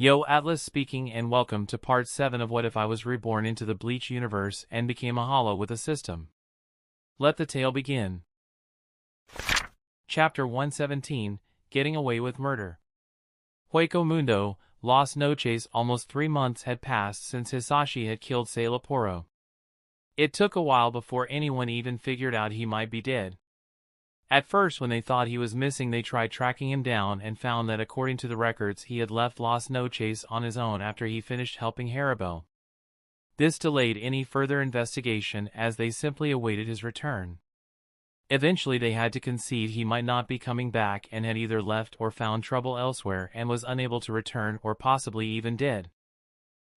Yo, Atlas speaking, and welcome to part 7 of What If I Was Reborn into the Bleach universe and became a hollow with a system. Let the tale begin. Chapter 117, Getting Away with Murder. Hueco Mundo, Las Noches. Almost 3 months had passed since Hisashi had killed Sailaporo. It took a while before anyone even figured out he might be dead. At first, when they thought he was missing, they tried tracking him down and found that according to the records he had left Las Noches on his own after he finished helping Haribel. This delayed any further investigation as they simply awaited his return. Eventually they had to concede he might not be coming back and had either left or found trouble elsewhere and was unable to return, or possibly even dead.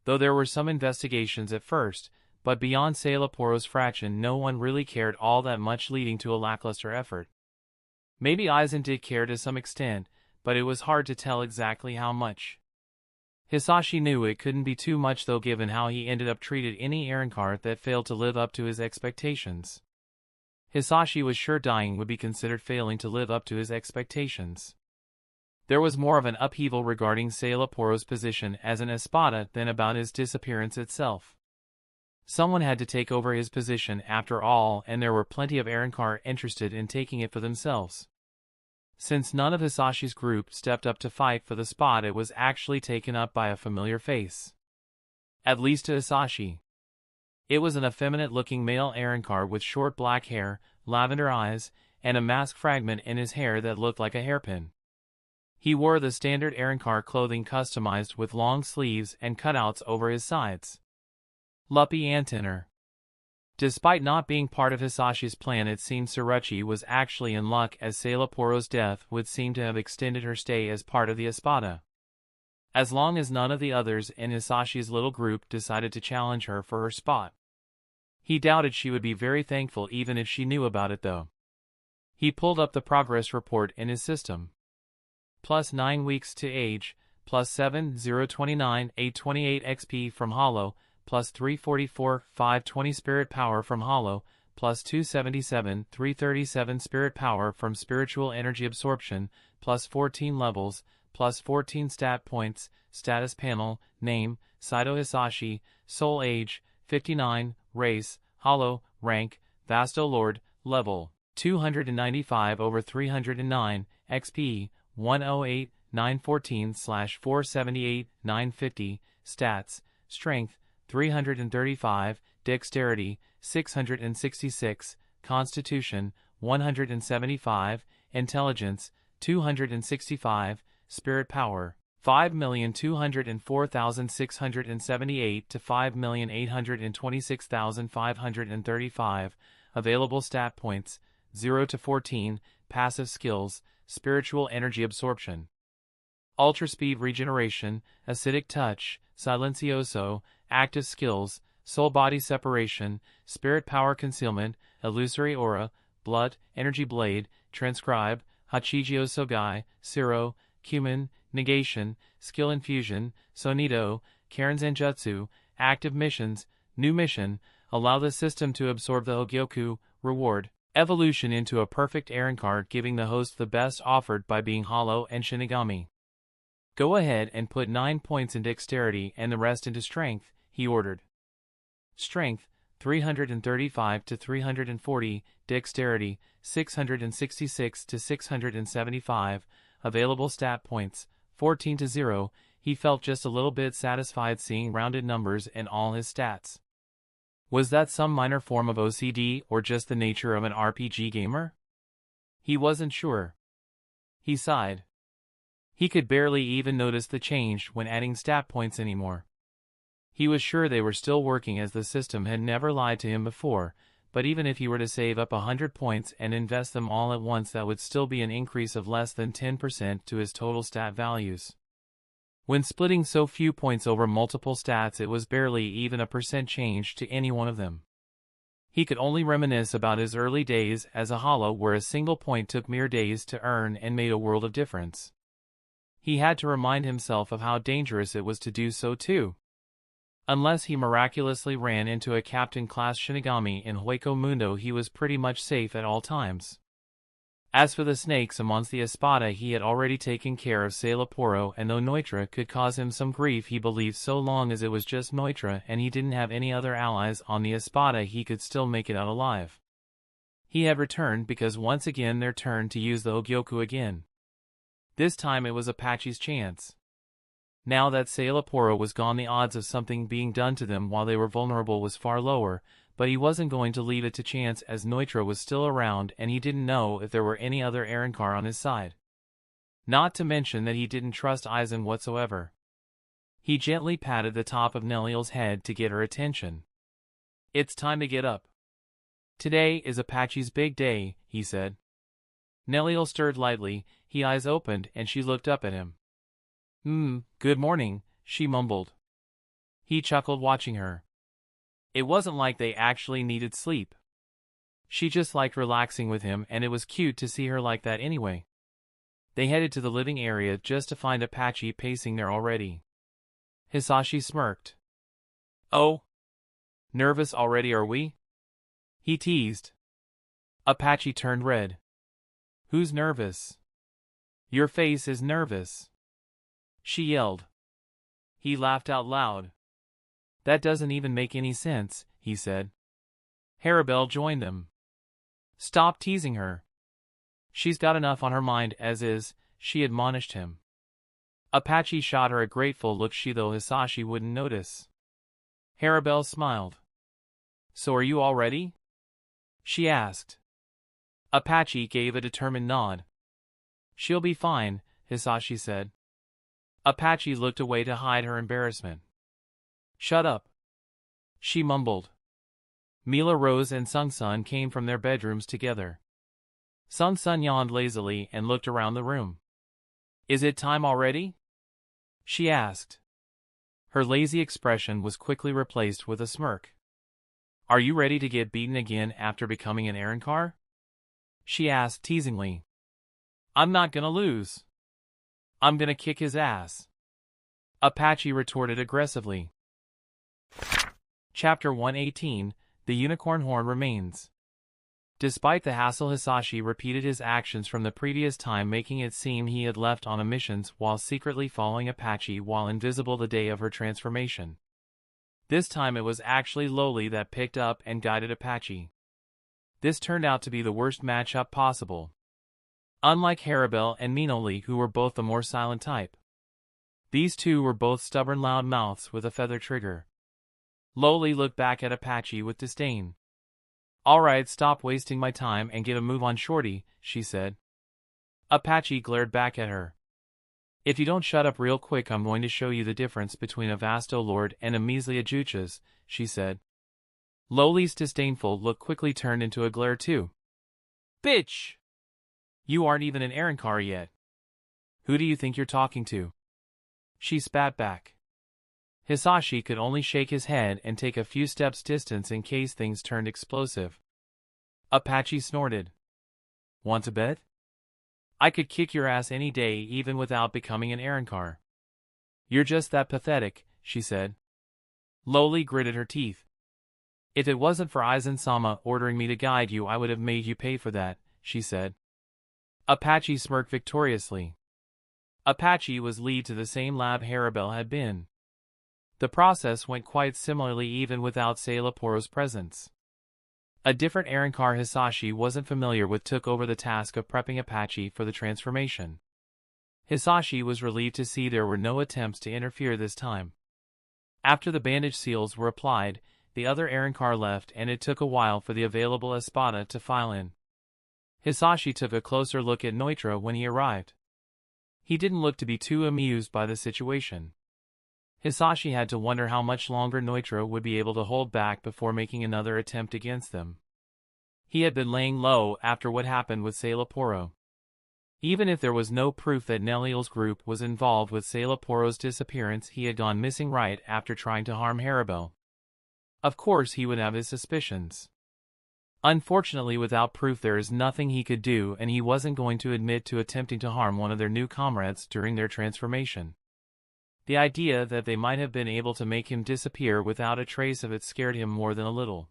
Though there were some investigations at first, but beyond Sailaporo's fraction no one really cared all that much, leading to a lackluster effort. Maybe Aizen did care to some extent, but it was hard to tell exactly how much. Hisashi knew it couldn't be too much though, given how he ended up treated any Arrancar that failed to live up to his expectations. Hisashi was sure dying would be considered failing to live up to his expectations. There was more of an upheaval regarding Sailaporo's position as an Espada than about his disappearance itself. Someone had to take over his position after all, and there were plenty of Arrancar interested in taking it for themselves. Since none of Hisashi's group stepped up to fight for the spot, it was actually taken up by a familiar face. At least to Hisashi. It was an effeminate-looking male Arrancar with short black hair, lavender eyes, and a mask fragment in his hair that looked like a hairpin. He wore the standard Arrancar clothing customized with long sleeves and cutouts over his sides. Luppy Antenor. Despite not being part of Hisashi's plan, it seemed Suruchi was actually in luck, as Sailaporo's death would seem to have extended her stay as part of the Espada. As long as none of the others in Hisashi's little group decided to challenge her for her spot. He doubted she would be very thankful even if she knew about it though. He pulled up the progress report in his system. Plus 9 weeks to age, plus 7, 029, 828 XP from Hollow, plus 344, 520 spirit power from Hollow, plus 277, 337 spirit power from spiritual energy absorption, plus 14 levels, plus 14 stat points, status panel, name, Saito Hisashi, soul age, 59, race, Hollow, rank, Vasto Lord, level, 295 over 309, XP, 108, 914/478, 950, stats, strength, 335, dexterity, 666, constitution, 175, intelligence, 265, spirit power, 5,204,678 to 5,826,535, available stat points, 0 to 14, passive skills, spiritual energy absorption. Ultra speed regeneration, acidic touch, silencioso, active skills, soul body separation, spirit power concealment, illusory aura, blood, energy blade, transcribe, hachijio sogai, siro, cumin, negation, skill infusion, sonido, Karen Zanjutsu, active missions, new mission, allow the system to absorb the Hogyoku, reward, evolution into a perfect Arrancar, giving the host the best offered by being hollow and Shinigami. Go ahead and put 9 points in dexterity and the rest into strength, he ordered. Strength, 335 to 340, dexterity, 666 to 675, available stat points, 14 to 0, he felt just a little bit satisfied seeing rounded numbers in all his stats. Was that some minor form of OCD or just the nature of an RPG gamer? He wasn't sure. He sighed. He could barely even notice the change when adding stat points anymore. He was sure they were still working, as the system had never lied to him before, but even if he were to save up 100 points and invest them all at once, that would still be an increase of less than 10% to his total stat values. When splitting so few points over multiple stats, it was barely even a percent change to any one of them. He could only reminisce about his early days as a hollow, where a single point took mere days to earn and made a world of difference. He had to remind himself of how dangerous it was to do so too. Unless he miraculously ran into a captain-class Shinigami in Hueco Mundo, he was pretty much safe at all times. As for the snakes amongst the Espada, he had already taken care of Sailaporo, and though Noitra could cause him some grief, he believed so long as it was just Noitra and he didn't have any other allies on the Espada, he could still make it out alive. He had returned because once again their turn to use the Hogyoku again. This time it was Apache's chance. Now that Sailaporo was gone, the odds of something being done to them while they were vulnerable was far lower, but he wasn't going to leave it to chance as Noitra was still around and he didn't know if there were any other Arrancar on his side. Not to mention that he didn't trust Aizen whatsoever. He gently patted the top of Nelliel's head to get her attention. "It's time to get up. Today is Apache's big day," he said. Nelliel stirred lightly, his eyes opened and she looked up at him. Good morning," she mumbled. He chuckled watching her. It wasn't like they actually needed sleep. She just liked relaxing with him and it was cute to see her like that anyway. They headed to the living area just to find Apache pacing there already. Hisashi smirked. "Oh? Nervous already are we?" he teased. Apache turned red. "Who's nervous?" "Your face is nervous," she yelled. He laughed out loud. "That doesn't even make any sense," he said. Harabel joined them. "Stop teasing her. She's got enough on her mind as is," she admonished him. Apache shot her a grateful look, though Hisashi wouldn't notice. Harabel smiled. "So are you all ready?" she asked. Apache gave a determined nod. "She'll be fine," Hisashi said. Apache looked away to hide her embarrassment. "Shut up," she mumbled. Mila Rose and Sung Sun came from their bedrooms together. Sung Sun yawned lazily and looked around the room. "Is it time already?" she asked. Her lazy expression was quickly replaced with a smirk. "Are you ready to get beaten again after becoming an Arrancar?" she asked teasingly. "I'm not gonna lose. I'm gonna kick his ass," Apache retorted aggressively. Chapter 118, The Unicorn Horn Remains. Despite the hassle, Hisashi repeated his actions from the previous time, making it seem he had left on a mission while secretly following Apache while invisible the day of her transformation. This time it was actually Loli that picked up and guided Apache. This turned out to be the worst matchup possible. Unlike Harabel and Minoli, who were both the more silent type, these two were both stubborn loud mouths with a feather trigger. Loli looked back at Apache with disdain. "Alright, stop wasting my time and get a move on, shorty," she said. Apache glared back at her. "If you don't shut up real quick, I'm going to show you the difference between a Vasto Lord and a measly Ajuchas," she said. Loli's disdainful look quickly turned into a glare too. "Bitch! You aren't even an Arrancar yet. Who do you think you're talking to?" she spat back. Hisashi could only shake his head and take a few steps distance in case things turned explosive. Apache snorted. "Want to bet? I could kick your ass any day even without becoming an Arrancar." "You're just that pathetic," she said. Loli gritted her teeth. "If it wasn't for Aizen-sama ordering me to guide you, I would have made you pay for that," she said. Apache smirked victoriously. Apache was lead to the same lab Harabel had been. The process went quite similarly even without Sailaporo's presence. A different Arrancar Hisashi wasn't familiar with took over the task of prepping Apache for the transformation. Hisashi was relieved to see there were no attempts to interfere this time. After the bandage seals were applied, the other Arrancar left and it took a while for the available Espada to file in. Hisashi took a closer look at Noitra when he arrived. He didn't look to be too amused by the situation. Hisashi had to wonder how much longer Noitra would be able to hold back before making another attempt against them. He had been laying low after what happened with Sailaporo. Even if there was no proof that Nelliel's group was involved with Sailaporo's disappearance, he had gone missing right after trying to harm Harabel. Of course he would have his suspicions. Unfortunately, without proof there is nothing he could do, and he wasn't going to admit to attempting to harm one of their new comrades during their transformation. The idea that they might have been able to make him disappear without a trace of it scared him more than a little.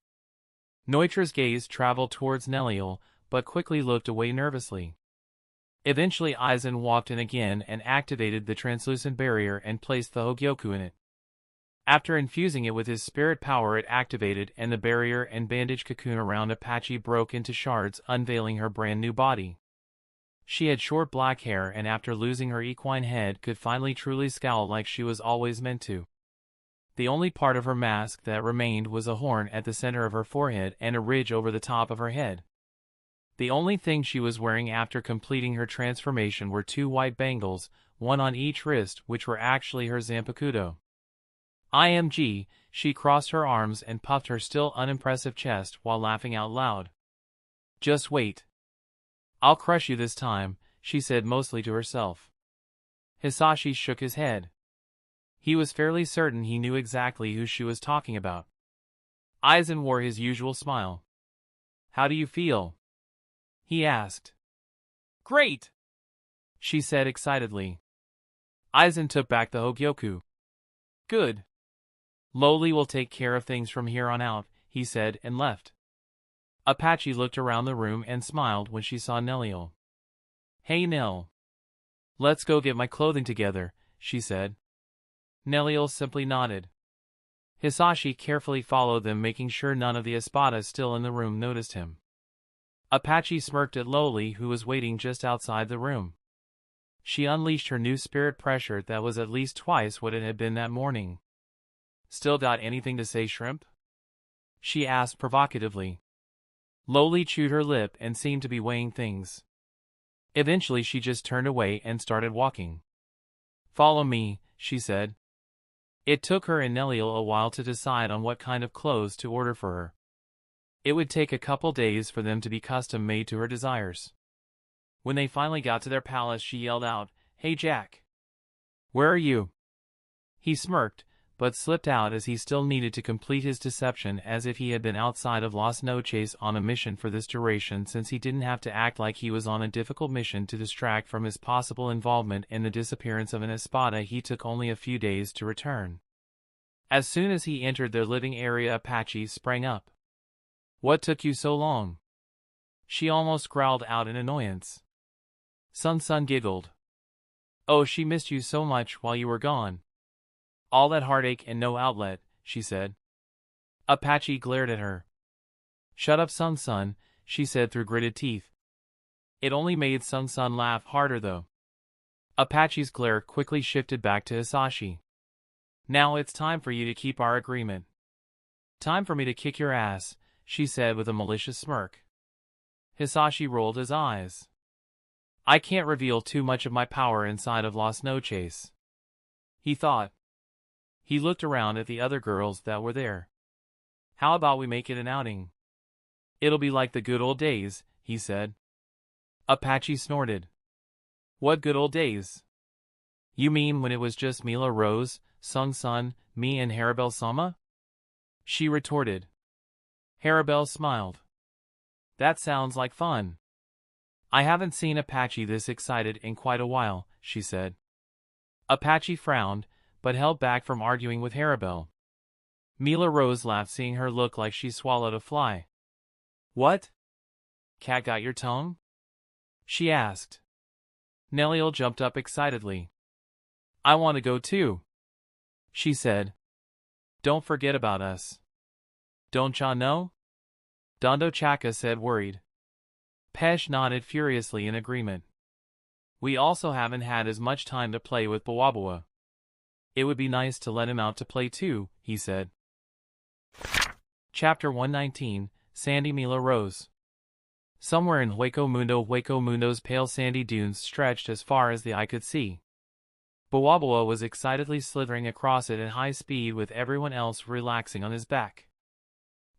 Noitra's gaze traveled towards Nelliel, but quickly looked away nervously. Eventually Aizen walked in again and activated the translucent barrier and placed the Hogyoku in it. After infusing it with his spirit power, it activated and the barrier and bandage cocoon around Apache broke into shards, unveiling her brand new body. She had short black hair and after losing her equine head could finally truly scowl like she was always meant to. The only part of her mask that remained was a horn at the center of her forehead and a ridge over the top of her head. The only thing she was wearing after completing her transformation were 2 white bangles, one on each wrist, which were actually her zanpakuto. IMG, she crossed her arms and puffed her still unimpressive chest while laughing out loud. Just wait. I'll crush you this time, she said mostly to herself. Hisashi shook his head. He was fairly certain he knew exactly who she was talking about. Aizen wore his usual smile. How do you feel? He asked. Great! She said excitedly. Aizen took back the Hogyoku. Good. Lowly will take care of things from here on out, he said and left. Apache looked around the room and smiled when she saw Nelliel. Hey Nell. Let's go get my clothing together, she said. Nelliel simply nodded. Hisashi carefully followed them, making sure none of the Espada still in the room noticed him. Apache smirked at Lowly, who was waiting just outside the room. She unleashed her new spirit pressure that was at least twice what it had been that morning. Still got anything to say, Shrimp? She asked provocatively. Lowly chewed her lip and seemed to be weighing things. Eventually she just turned away and started walking. Follow me, she said. It took her and Nelliel a while to decide on what kind of clothes to order for her. It would take a couple days for them to be custom made to her desires. When they finally got to their palace, she yelled out, Hey Jack! Where are you? He smirked, but slipped out as he still needed to complete his deception, as if he had been outside of Las Noches on a mission for this duration, since he didn't have to act like he was on a difficult mission to distract from his possible involvement in the disappearance of an Espada. He took only a few days to return. As soon as he entered their living area, Apache sprang up. What took you so long? She almost growled out in annoyance. Sun giggled. Oh, she missed you so much while you were gone. All that heartache and no outlet, she said. Apache glared at her. Shut up, Sun, she said through gritted teeth. It only made Sun laugh harder though. Apache's glare quickly shifted back to Hisashi. Now it's time for you to keep our agreement. Time for me to kick your ass, she said with a malicious smirk. Hisashi rolled his eyes. I can't reveal too much of my power inside of Las Noches, he thought. He looked around at the other girls that were there. How about we make it an outing? It'll be like the good old days, he said. Apache snorted. What good old days? You mean when it was just Mila Rose, Sun, me and Harabel-sama? She retorted. Harabel smiled. That sounds like fun. I haven't seen Apache this excited in quite a while, she said. Apache frowned, but held back from arguing with Harabel. Mila Rose laughed, seeing her look like she swallowed a fly. What? Cat got your tongue? She asked. Nelliel jumped up excitedly. I want to go too, she said. Don't forget about us. Don't ya know? Dondo Chaka said, worried. Pesh nodded furiously in agreement. We also haven't had as much time to play with Bawabawa. It would be nice to let him out to play too, he said. Chapter 119, Sandy Mila Rose. Somewhere in Hueco Mundo's pale sandy dunes stretched as far as the eye could see. Bawabawa was excitedly slithering across it at high speed, with everyone else relaxing on his back.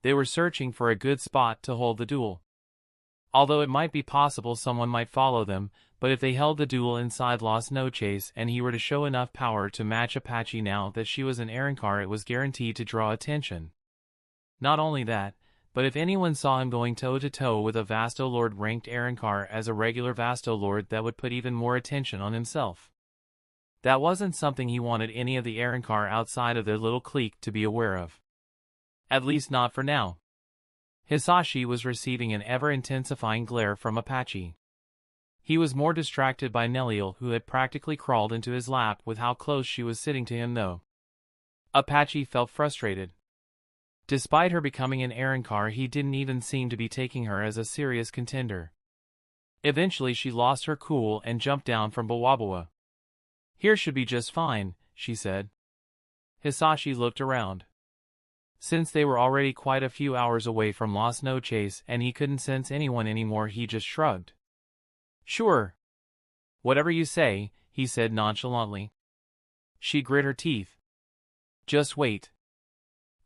They were searching for a good spot to hold the duel. Although it might be possible someone might follow them, but if they held the duel inside Las Noches and he were to show enough power to match Apache now that she was an Arrancar, it was guaranteed to draw attention. Not only that, but if anyone saw him going toe-to-toe with a Vasto Lord ranked Arrancar as a regular Vasto Lord, that would put even more attention on himself. That wasn't something he wanted any of the Arrancar outside of their little clique to be aware of. At least not for now. Hisashi was receiving an ever-intensifying glare from Apache. He was more distracted by Nelliel, who had practically crawled into his lap with how close she was sitting to him though. Apache felt frustrated. Despite her becoming an Arrancar, he didn't even seem to be taking her as a serious contender. Eventually she lost her cool and jumped down from Bawabawa. "Here should be just fine," she said. Hisashi looked around. Since they were already quite a few hours away from Las Noches and he couldn't sense anyone anymore, he just shrugged. "Sure. Whatever you say," he said nonchalantly. She grit her teeth. "Just wait.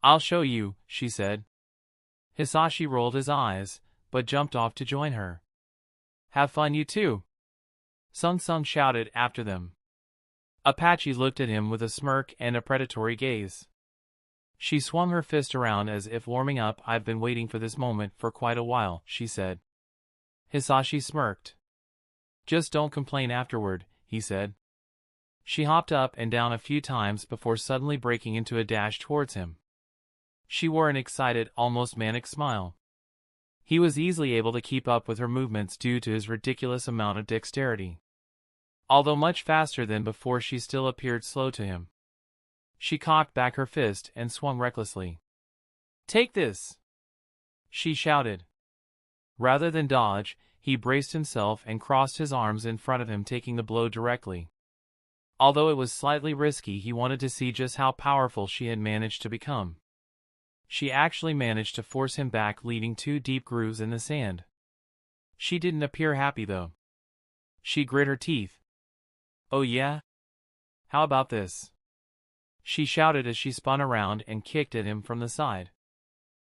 I'll show you," she said. Hisashi rolled his eyes, but jumped off to join her. "Have fun you too," Sung Sung shouted after them. Apache looked at him with a smirk and a predatory gaze. She swung her fist around as if warming up. "I've been waiting for this moment for quite a while," she said. Hisashi smirked. "Just don't complain afterward," he said. She hopped up and down a few times before suddenly breaking into a dash towards him. She wore an excited, almost manic smile. He was easily able to keep up with her movements due to his ridiculous amount of dexterity. Although much faster than before, she still appeared slow to him. She cocked back her fist and swung recklessly. "Take this!" she shouted. Rather than dodge, he braced himself and crossed his arms in front of him, taking the blow directly. Although it was slightly risky, he wanted to see just how powerful she had managed to become. She actually managed to force him back, leaving 2 deep grooves in the sand. She didn't appear happy though. She grit her teeth. "Oh yeah? How about this?" she shouted as she spun around and kicked at him from the side.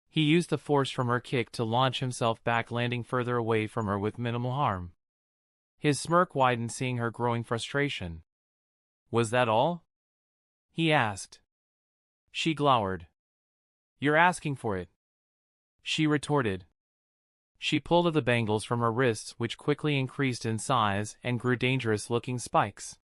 He used the force from her kick to launch himself back, landing further away from her with minimal harm. His smirk widened, seeing her growing frustration. "Was that all?" he asked. She glowered. "You're asking for it," she retorted. She pulled at the bangles from her wrists, which quickly increased in size and grew dangerous-looking spikes.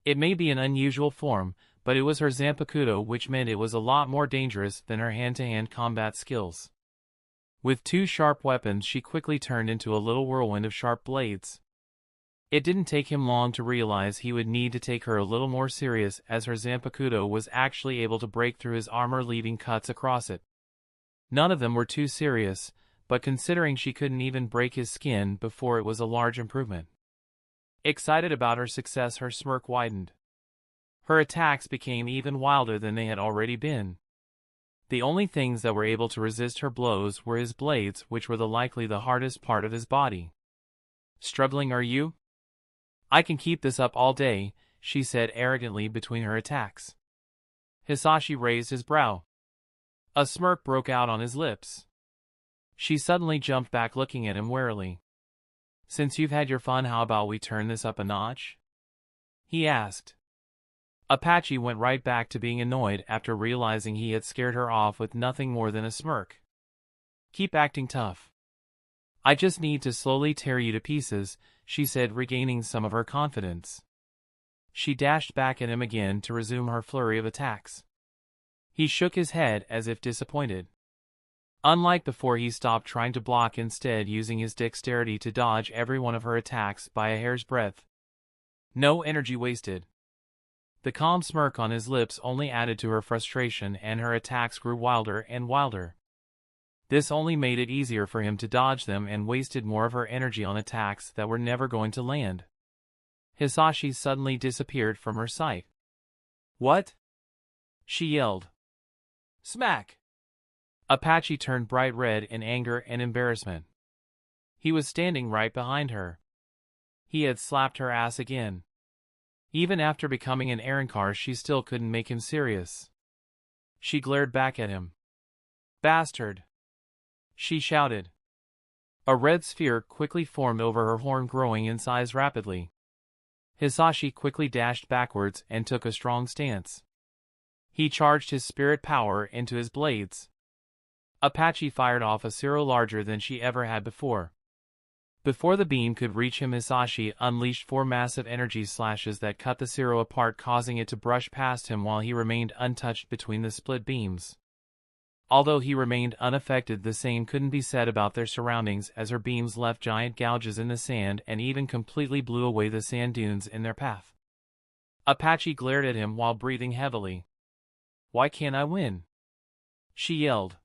It may be an unusual form, but it was her Zanpakuto, which meant it was a lot more dangerous than her hand-to-hand combat skills. With 2 sharp weapons, she quickly turned into a little whirlwind of sharp blades. It didn't take him long to realize he would need to take her a little more serious, as her Zanpakuto was actually able to break through his armor, leaving cuts across it. None of them were too serious, but considering she couldn't even break his skin before, it was a large improvement. Excited about her success, her smirk widened. Her attacks became even wilder than they had already been. The only things that were able to resist her blows were his blades, which were likely the hardest part of his body. "Struggling, are you?" "I can keep this up all day," she said arrogantly between her attacks. Hisashi raised his brow. A smirk broke out on his lips. She suddenly jumped back, looking at him warily. "Since you've had your fun, how about we turn this up a notch?" he asked. Apache went right back to being annoyed after realizing he had scared her off with nothing more than a smirk. "Keep acting tough. I just need to slowly tear you to pieces," she said, regaining some of her confidence. She dashed back at him again to resume her flurry of attacks. He shook his head as if disappointed. Unlike before, he stopped trying to block, instead using his dexterity to dodge every one of her attacks by a hair's breadth. No energy wasted. The calm smirk on his lips only added to her frustration, and her attacks grew wilder and wilder. This only made it easier for him to dodge them and wasted more of her energy on attacks that were never going to land. Hisashi suddenly disappeared from her sight. "What?" she yelled. "Smack!" Apache turned bright red in anger and embarrassment. He was standing right behind her. He had slapped her ass again. Even after becoming an Arrancar, she still couldn't make him serious. She glared back at him. "Bastard!" she shouted. A red sphere quickly formed over her horn, growing in size rapidly. Hisashi quickly dashed backwards and took a strong stance. He charged his spirit power into his blades. Apache fired off a Zero larger than she ever had before. Before the beam could reach him, Hisashi unleashed 4 massive energy slashes that cut the Zero apart, causing it to brush past him while he remained untouched between the split beams. Although he remained unaffected, the same couldn't be said about their surroundings, as her beams left giant gouges in the sand and even completely blew away the sand dunes in their path. Apache glared at him while breathing heavily. "Why can't I win?" she yelled.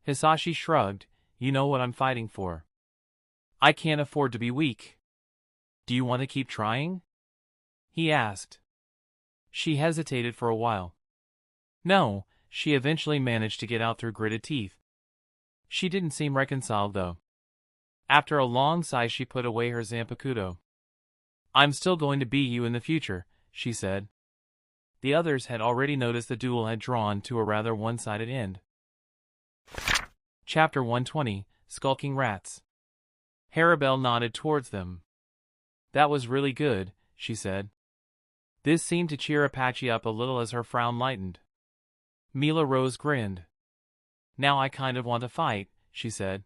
Hisashi shrugged. "You know what I'm fighting for. I can't afford to be weak." "Do you want to keep trying?" he asked. She hesitated for a while. No, she eventually managed to get out through gritted teeth. She didn't seem reconciled, though. After a long sigh, she put away her zanpakuto. "I'm still going to beat you in the future," she said. The others had already noticed the duel had drawn to a rather one-sided end. Chapter 120, Skulking Rats. Harabelle nodded towards them. "That was really good," she said. This seemed to cheer Apache up a little as her frown lightened. Mila Rose grinned. "Now I kind of want to fight," she said.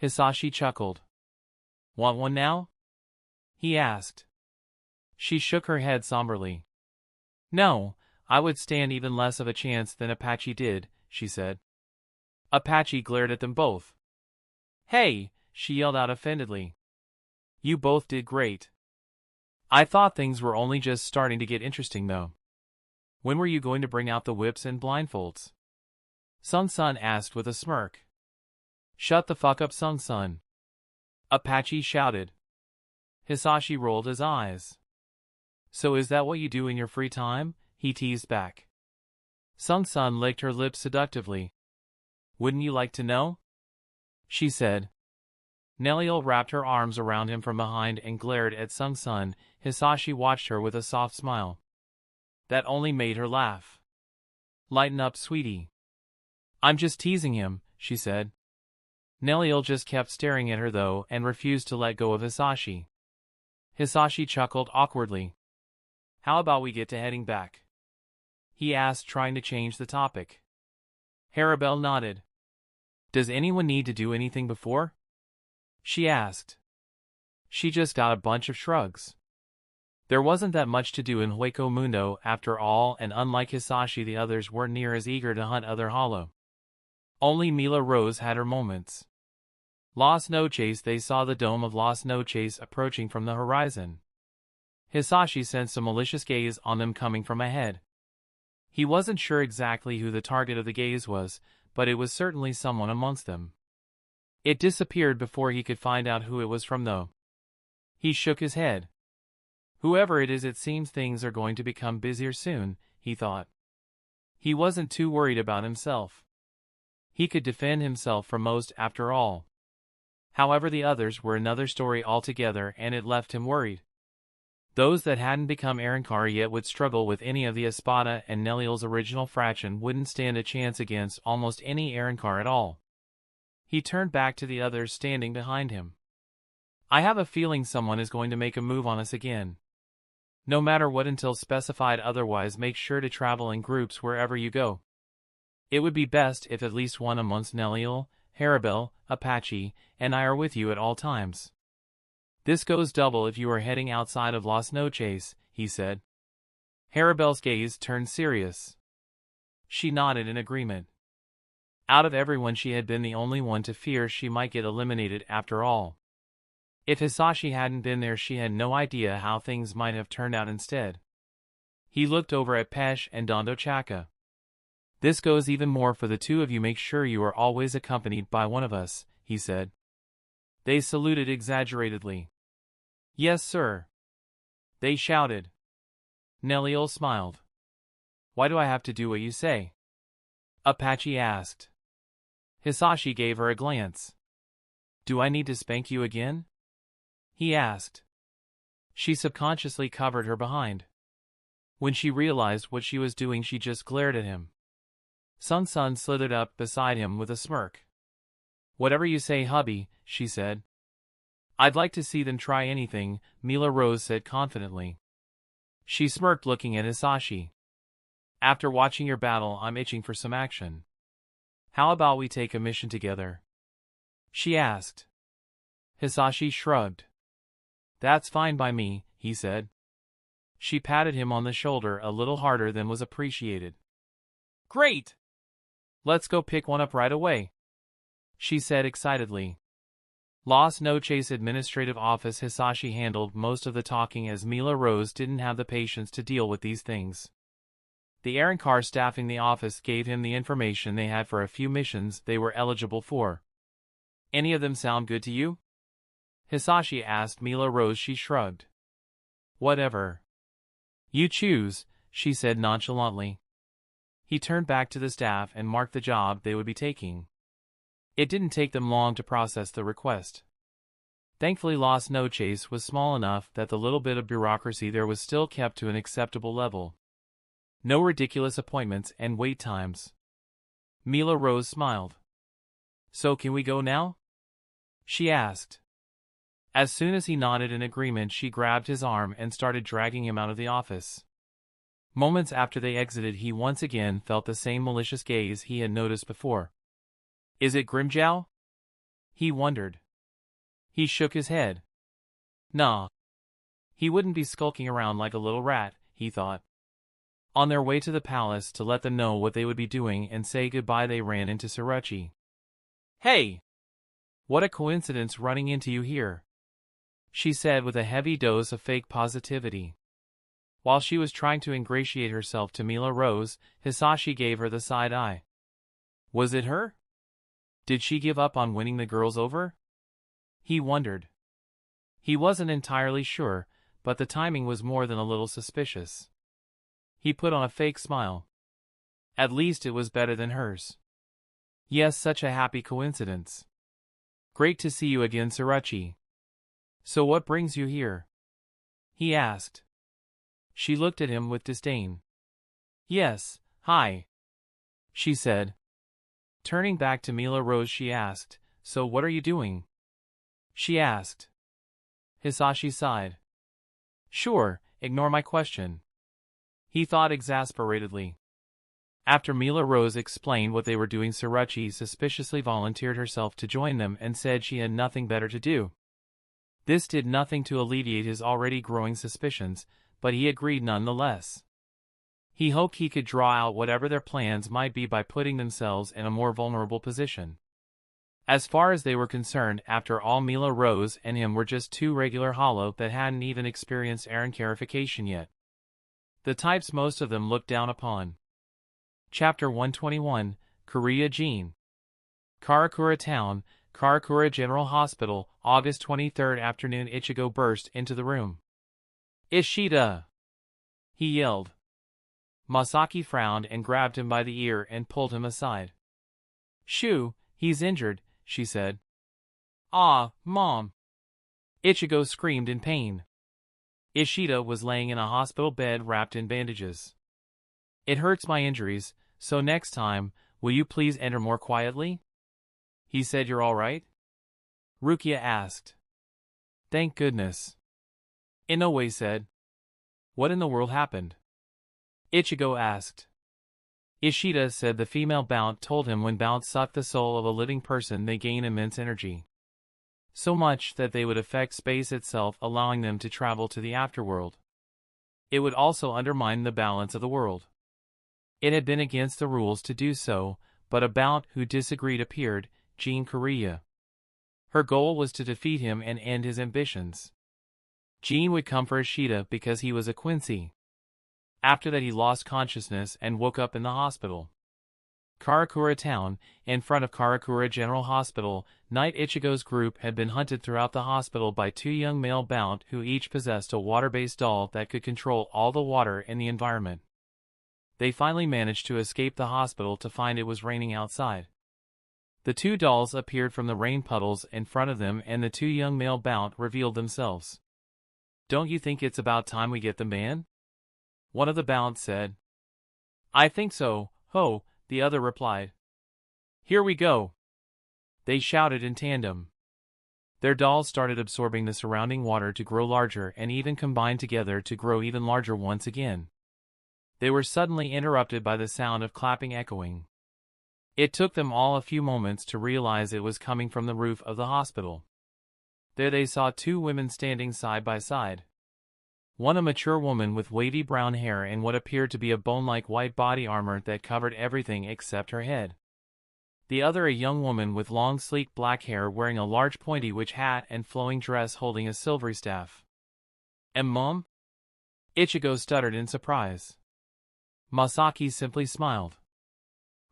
Hisashi chuckled. "Want one now?" he asked. She shook her head somberly. "No, I would stand even less of a chance than Apache did," she said. Apache glared at them both. "Hey!" she yelled out offendedly. "You both did great. I thought things were only just starting to get interesting, though. When were you going to bring out the whips and blindfolds?" Sung-sun asked with a smirk. "Shut the fuck up, Sung-sun!" Apache shouted. Hisashi rolled his eyes. "So is that what you do in your free time?" he teased back. Sung-sun licked her lips seductively. "Wouldn't you like to know?" she said. Nelliel wrapped her arms around him from behind and glared at Sung-sun. Hisashi watched her with a soft smile. That only made her laugh. "Lighten up, sweetie." "I'm just teasing him," she said. Nelliel just kept staring at her though and refused to let go of Hisashi. Hisashi chuckled awkwardly. "How about we get to heading back?" he asked, trying to change the topic. Harabelle nodded. "Does anyone need to do anything before?" she asked. She just got a bunch of shrugs. There wasn't that much to do in Hueco Mundo after all, and unlike Hisashi, the others weren't near as eager to hunt other hollow. Only Mila Rose had her moments. Las Noches, they saw the dome of Las Noches approaching from the horizon. Hisashi sensed a malicious gaze on them coming from ahead. He wasn't sure exactly who the target of the gaze was, but it was certainly someone amongst them. It disappeared before he could find out who it was from, though. He shook his head. Whoever it is, it seems things are going to become busier soon, he thought. He wasn't too worried about himself. He could defend himself from most after all. However, the others were another story altogether, and it left him worried. Those that hadn't become Arrancar yet would struggle with any of the Espada, and Nelliel's original fraction wouldn't stand a chance against almost any Arrancar at all. He turned back to the others standing behind him. "I have a feeling someone is going to make a move on us again. No matter what, until specified otherwise, make sure to travel in groups wherever you go. It would be best if at least one amongst Nelliel, Harabelle, Apache, and I are with you at all times. This goes double if you are heading outside of Las Noches," he said. Harabelle's gaze turned serious. She nodded in agreement. Out of everyone, she had been the only one to fear she might get eliminated after all. If Hisashi hadn't been there, she had no idea how things might have turned out instead. He looked over at Pesh and Dondo Chaka. "This goes even more for the two of you. Make sure you are always accompanied by one of us," he said. They saluted exaggeratedly. "Yes, sir," they shouted. Nelliel smiled. "Why do I have to do what you say?" Apache asked. Hisashi gave her a glance. "Do I need to spank you again?" he asked. She subconsciously covered her behind. When she realized what she was doing, she just glared at him. Sung-sun slithered up beside him with a smirk. "Whatever you say, hubby," she said. "I'd like to see them try anything," Mila Rose said confidently. She smirked, looking at Hisashi. "After watching your battle, I'm itching for some action. How about we take a mission together?" she asked. Hisashi shrugged. "That's fine by me," he said. She patted him on the shoulder a little harder than was appreciated. "Great! Let's go pick one up right away, she said excitedly. Las Noches Administrative Office. Hisashi handled most of the talking as Mila Rose didn't have the patience to deal with these things. The Arrancar staffing the office gave him the information they had for a few missions they were eligible for. Any of them sound good to you? Hisashi asked Mila Rose. She shrugged. Whatever you choose, she said nonchalantly. He turned back to the staff and marked the job they would be taking. It didn't take them long to process the request. Thankfully, Las Noches was small enough that the little bit of bureaucracy there was still kept to an acceptable level. No ridiculous appointments and wait times. Mila Rose smiled. So can we go now? She asked. As soon as he nodded in agreement, she grabbed his arm and started dragging him out of the office. Moments after they exited, he once again felt the same malicious gaze he had noticed before. Is it Grimjow? He wondered. He shook his head. Nah. He wouldn't be skulking around like a little rat, he thought. On their way to the palace to let them know what they would be doing and say goodbye, they ran into Surachi. Hey! What a coincidence running into you here, she said with a heavy dose of fake positivity. While she was trying to ingratiate herself to Mila Rose, Hisashi gave her the side eye. Was it her? Did she give up on winning the girls over? He wondered. He wasn't entirely sure, but the timing was more than a little suspicious. He put on a fake smile. At least it was better than hers. Yes, such a happy coincidence. Great to see you again, Surachi. So what brings you here? He asked. She looked at him with disdain. Yes, hi, she said. Turning back to Mila Rose, she asked, so what are you doing? She asked. Hisashi sighed. Sure, ignore my question, he thought exasperatedly. After Mila Rose explained what they were doing, Surachi suspiciously volunteered herself to join them and said she had nothing better to do. This did nothing to alleviate his already growing suspicions, but he agreed nonetheless. He hoped he could draw out whatever their plans might be by putting themselves in a more vulnerable position. As far as they were concerned, after all, Mila Rose and him were just two regular hollow that hadn't even experienced Arrancarification yet. The types most of them looked down upon. Chapter 121, Korea Jean. Karakura Town, Karakura General Hospital, August 23rd afternoon. Ichigo burst into the room. Ishida! He yelled. Masaki frowned and grabbed him by the ear and pulled him aside. Shoo, he's injured, she said. Ah, Mom! Ichigo screamed in pain. Ishida was laying in a hospital bed wrapped in bandages. It hurts my injuries, so next time, will you please enter more quietly? He said. You're all right? Rukia asked. Thank goodness. Inoue said. What in the world happened? Ichigo asked. Ishida said the female Bount told him when Bounts suck the soul of a living person, they gain immense energy. So much that they would affect space itself, allowing them to travel to the afterworld. It would also undermine the balance of the world. It had been against the rules to do so, but a Bount who disagreed appeared, Jean Korea. Her goal was to defeat him and end his ambitions. Jean would come for Ishida because he was a Quincy. After that, he lost consciousness and woke up in the hospital. Karakura Town, in front of Karakura General Hospital, Night Ichigo's group had been hunted throughout the hospital by two young male Bount who each possessed a water-based doll that could control all the water in the environment. They finally managed to escape the hospital to find it was raining outside. The two dolls appeared from the rain puddles in front of them, and the two young male Bount revealed themselves. Don't you think it's about time we get them banned? One of the Bounts said. I think so, ho, the other replied. Here we go. They shouted in tandem. Their dolls started absorbing the surrounding water to grow larger and even combined together to grow even larger once again. They were suddenly interrupted by the sound of clapping echoing. It took them all a few moments to realize it was coming from the roof of the hospital. There they saw two women standing side by side. One a mature woman with wavy brown hair and what appeared to be a bone-like white body armor that covered everything except her head. The other a young woman with long sleek black hair wearing a large pointy witch hat and flowing dress holding a silvery staff. "And Mom?" Ichigo stuttered in surprise. Masaki simply smiled.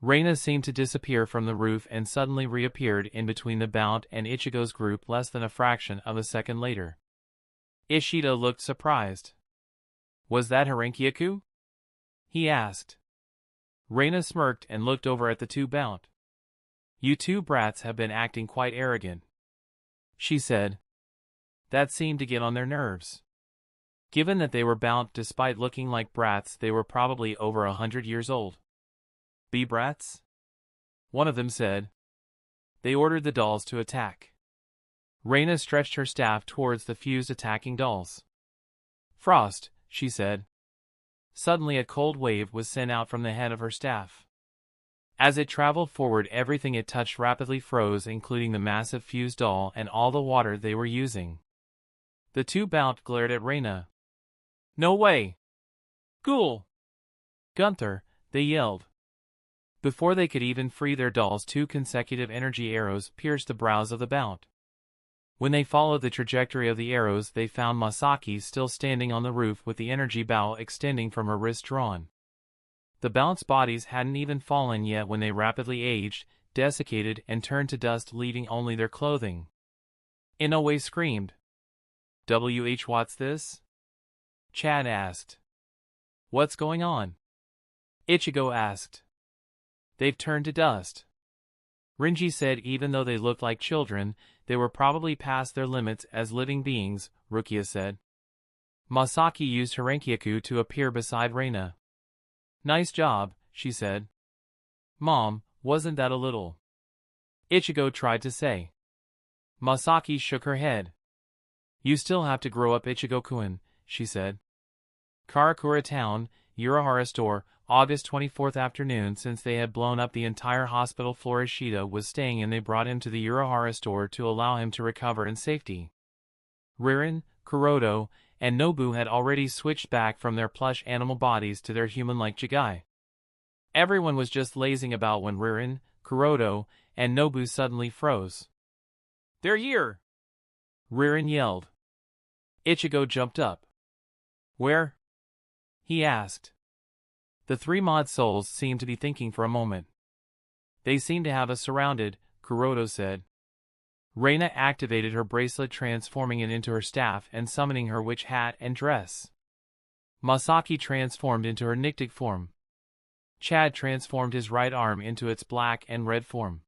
Reina seemed to disappear from the roof and suddenly reappeared in between the Bount and Ichigo's group less than a fraction of a second later. Ishida looked surprised. "Was that Harenkiaku?" he asked. Reina smirked and looked over at the two Bount. "You two brats have been acting quite arrogant," she said. That seemed to get on their nerves. Given that they were Bount despite looking like brats, they were probably over 100 years old. "Be brats?" one of them said. They ordered the dolls to attack. Reina stretched her staff towards the fused attacking dolls. "Frost," she said. Suddenly a cold wave was sent out from the head of her staff. As it traveled forward, everything it touched rapidly froze, including the massive fused doll and all the water they were using. The two Bount glared at Reina. "No way! Ghoul! Gunther!" they yelled. Before they could even free their dolls, two consecutive energy arrows pierced the brows of the Bount. When they followed the trajectory of the arrows, they found Masaki still standing on the roof with the energy bow extending from her wrist drawn. The Bount's bodies hadn't even fallen yet when they rapidly aged, desiccated, and turned to dust, leaving only their clothing. Inoue screamed. What's this?" Chad asked. "What's going on?" Ichigo asked. "They've turned to dust," Renji said. "Even though they looked like children, they were probably past their limits as living beings," Rukia said. Masaki used Harenkiaku to appear beside Reina. "Nice job," she said. "Mom, wasn't that a little?" Ichigo tried to say. Masaki shook her head. "You still have to grow up, Ichigo-kun," she said. Karakura Town, Urahara Store, August 24th afternoon. Since they had blown up the entire hospital floor Ishida was staying in, they brought him to the Urahara Store to allow him to recover in safety. Ririn, Kuroto, and Nobu had already switched back from their plush animal bodies to their human-like jigai. Everyone was just lazing about when Ririn, Kuroto, and Nobu suddenly froze. "They're here!" Ririn yelled. Ichigo jumped up. "Where?" he asked. The three mod souls seemed to be thinking for a moment. "They seem to have us surrounded," Kuroto said. Reina activated her bracelet, transforming it into her staff and summoning her witch hat and dress. Masaki transformed into her Nyctic form. Chad transformed his right arm into its black and red form.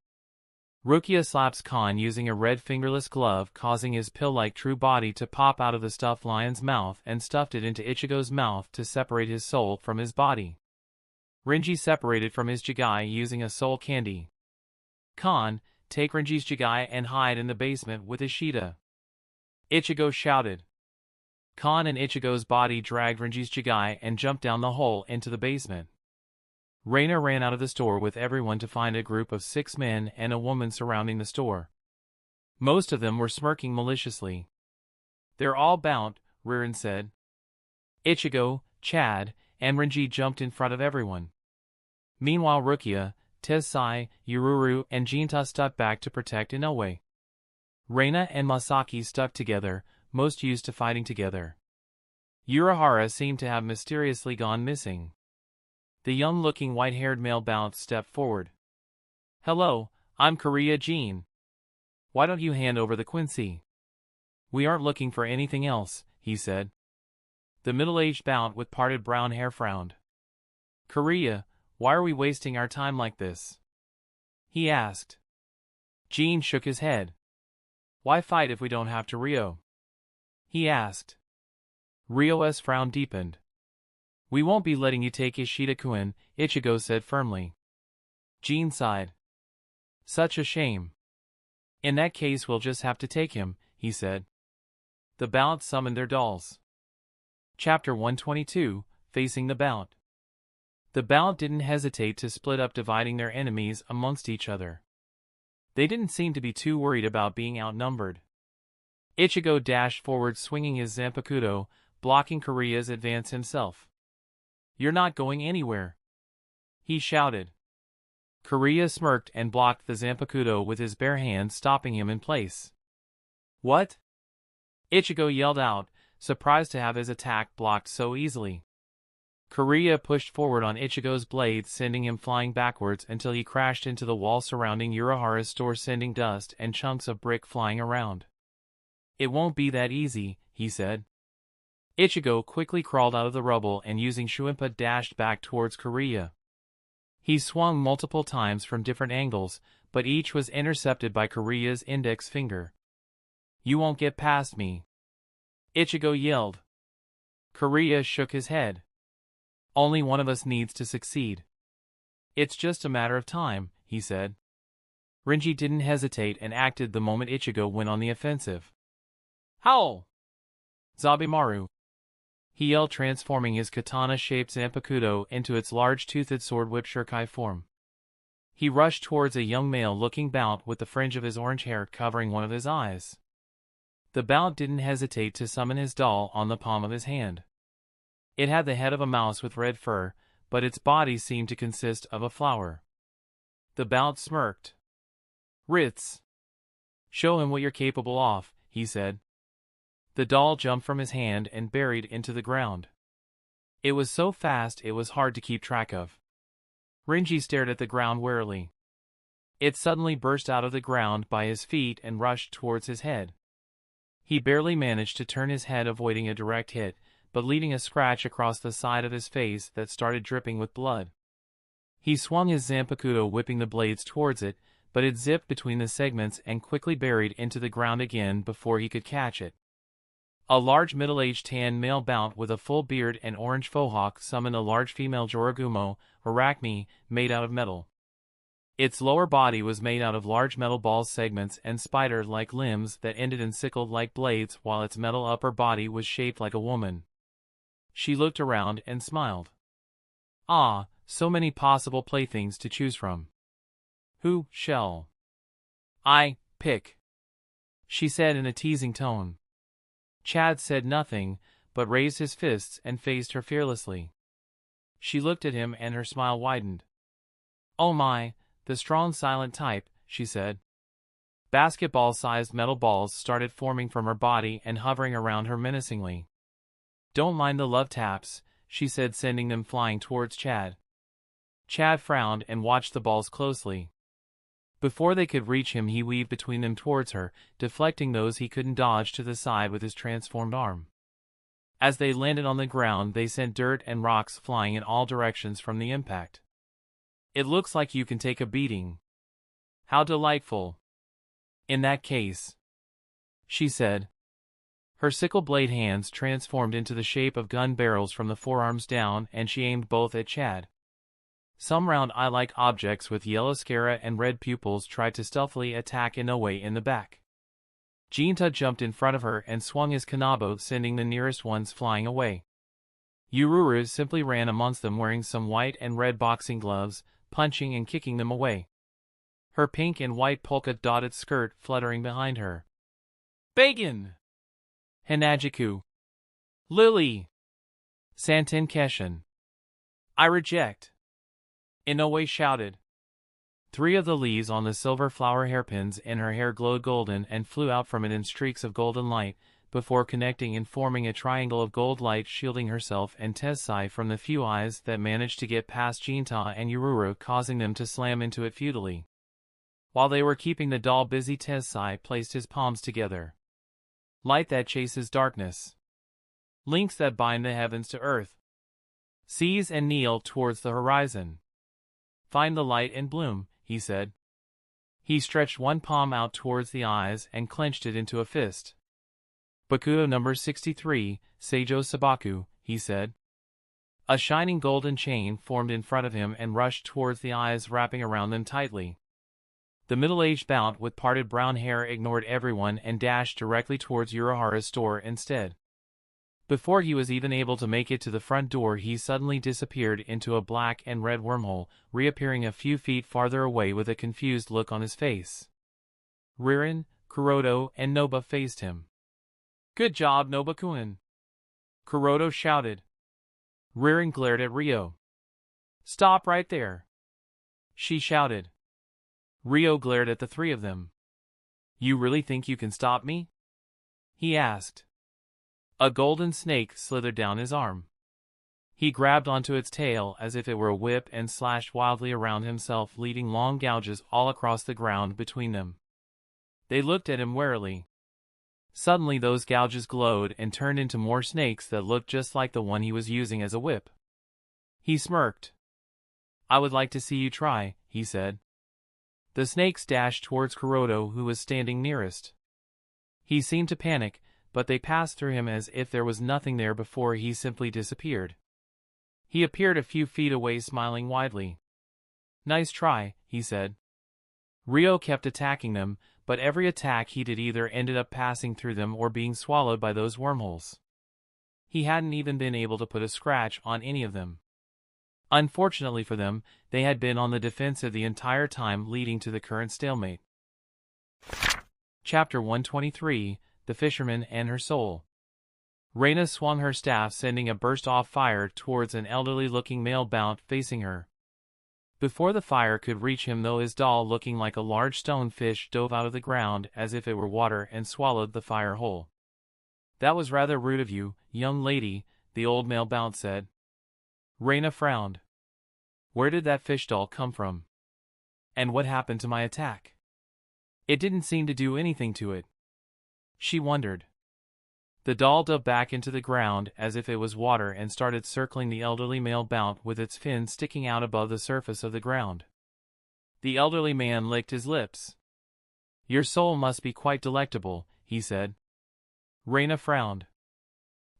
Rukia slaps Khan using a red fingerless glove, causing his pill-like true body to pop out of the stuffed lion's mouth and stuffed it into Ichigo's mouth to separate his soul from his body. Renji separated from his jigai using a soul candy. "Khan, take Renji's jigai and hide in the basement with Ishida," Ichigo shouted. Khan and Ichigo's body dragged Renji's jigai and jumped down the hole into the basement. Reina ran out of the store with everyone to find a group of 6 men and a woman surrounding the store. Most of them were smirking maliciously. "They're all Bount," Ririn said. Ichigo, Chad, and Renji jumped in front of everyone. Meanwhile, Rukia, Tessai, Yururu, and Jinta stuck back to protect Inoue. Reina and Masaki stuck together, most used to fighting together. Urahara seemed to have mysteriously gone missing. The young-looking white-haired male Bount stepped forward. "Hello, I'm Korea Jean. Why don't you hand over the Quincy?" "We aren't looking for anything else," he said. The middle-aged Bount with parted brown hair frowned. "Korea, why are we wasting our time like this?" he asked. Jean shook his head. "Why fight if we don't have to, Rio?" he asked. Rio's frown deepened. "We won't be letting you take Ishida-kun," Ichigo said firmly. Jean sighed. "Such a shame." "In that case we'll just have to take him," he said. The Bount summoned their dolls. Chapter 122, Facing the Bount. The Bount didn't hesitate to split up, dividing their enemies amongst each other. They didn't seem to be too worried about being outnumbered. Ichigo dashed forward swinging his Zanpakuto, blocking Korea's advance himself. "You're not going anywhere," he shouted. Kariya smirked and blocked the Zanpakuto with his bare hand, stopping him in place. What? Ichigo yelled out, surprised to have his attack blocked so easily. Kariya pushed forward on Ichigo's blade, sending him flying backwards until he crashed into the wall surrounding Urahara's store, sending dust and chunks of brick flying around. It won't be that easy, he said. Ichigo quickly crawled out of the rubble and using Shuimpa dashed back towards Kariya. He swung multiple times from different angles, but each was intercepted by Kariya's index finger. You won't get past me, Ichigo yelled. Kariya shook his head. Only one of us needs to succeed. It's just a matter of time, he said. Renji didn't hesitate and acted the moment Ichigo went on the offensive. Howl! Zabimaru! He yelled, transforming his katana-shaped Zanpakuto into its large-toothed sword whip shurikai form. He rushed towards a young male-looking Bount with the fringe of his orange hair covering one of his eyes. The Bount didn't hesitate to summon his doll on the palm of his hand. It had the head of a mouse with red fur, but its body seemed to consist of a flower. The Bount smirked. Ritz! Show him what you're capable of, he said. The doll jumped from his hand and buried into the ground. It was so fast it was hard to keep track of. Renji stared at the ground warily. It suddenly burst out of the ground by his feet and rushed towards his head. He barely managed to turn his head, avoiding a direct hit, but leaving a scratch across the side of his face that started dripping with blood. He swung his Zanpakuto, whipping the blades towards it, but it zipped between the segments and quickly buried into the ground again before he could catch it. A large middle-aged tan male Bount with a full beard and orange fohawk summoned a large female Joragumo, Arachne, made out of metal. Its lower body was made out of large metal ball segments and spider-like limbs that ended in sickle-like blades, while its metal upper body was shaped like a woman. She looked around and smiled. Ah, so many possible playthings to choose from. Who shall I pick? She said in a teasing tone. Chad said nothing, but raised his fists and faced her fearlessly. She looked at him and her smile widened. Oh my, the strong silent type, she said. Basketball-sized metal balls started forming from her body and hovering around her menacingly. Don't mind the love taps, she said, sending them flying towards Chad. Chad frowned and watched the balls closely. Before they could reach him, he weaved between them towards her, deflecting those he couldn't dodge to the side with his transformed arm. As they landed on the ground, they sent dirt and rocks flying in all directions from the impact. It looks like you can take a beating. How delightful. In that case, she said. Her sickle blade hands transformed into the shape of gun barrels from the forearms down, and she aimed both at Chad. Some round eye-like objects with yellow sclera and red pupils tried to stealthily attack Inoue in the back. Jinta jumped in front of her and swung his kanabo, sending the nearest ones flying away. Ururu simply ran amongst them wearing some white and red boxing gloves, punching and kicking them away. Her pink and white polka-dotted skirt fluttering behind her. Bacon! Hanajiku. Lily! Santenkeshin. I reject! Inoue shouted. 3 of the leaves on the silver flower hairpins in her hair glowed golden and flew out from it in streaks of golden light, before connecting and forming a triangle of gold light, shielding herself and Tessai from the few eyes that managed to get past Jinta and Ururu, causing them to slam into it futilely. While they were keeping the doll busy, Tessai placed his palms together. Light that chases darkness. Links that bind the heavens to earth. Seize and kneel towards the horizon. Find the light and bloom, he said. He stretched one palm out towards the eyes and clenched it into a fist. Bakudo number 63, Seijo Sabaku, he said. A shining golden chain formed in front of him and rushed towards the eyes, wrapping around them tightly. The middle-aged Bount with parted brown hair ignored everyone and dashed directly towards Urahara's store instead. Before he was even able to make it to the front door, he suddenly disappeared into a black and red wormhole, reappearing a few feet farther away with a confused look on his face. Ririn, Kuroto, and Noba faced him. Good job, Noba-kun! Kuroto shouted. Ririn glared at Ryo. Stop right there! she shouted. Ryo glared at the three of them. You really think you can stop me? He asked. A golden snake slithered down his arm. He grabbed onto its tail as if it were a whip and slashed wildly around himself, leaving long gouges all across the ground between them. They looked at him warily. Suddenly those gouges glowed and turned into more snakes that looked just like the one he was using as a whip. He smirked. I would like to see you try, he said. The snakes dashed towards Kuroto, who was standing nearest. He seemed to panic, but they passed through him as if there was nothing there before he simply disappeared. He appeared a few feet away, smiling widely. Nice try, he said. Ryo kept attacking them, but every attack he did either ended up passing through them or being swallowed by those wormholes. He hadn't even been able to put a scratch on any of them. Unfortunately for them, they had been on the defensive the entire time, leading to the current stalemate. Chapter 123, The Fisherman and Her Soul. Reina swung her staff, sending a burst-off fire towards an elderly-looking male Bount facing her. Before the fire could reach him, though, his doll, looking like a large stone fish, dove out of the ground as if it were water and swallowed the fire whole. That was rather rude of you, young lady, the old male Bount said. Reina frowned. Where did that fish doll come from? And what happened to my attack? It didn't seem to do anything to it. She wondered. The doll dove back into the ground as if it was water and started circling the elderly male Bount with its fins sticking out above the surface of the ground. The elderly man licked his lips. Your soul must be quite delectable, he said. Reina frowned.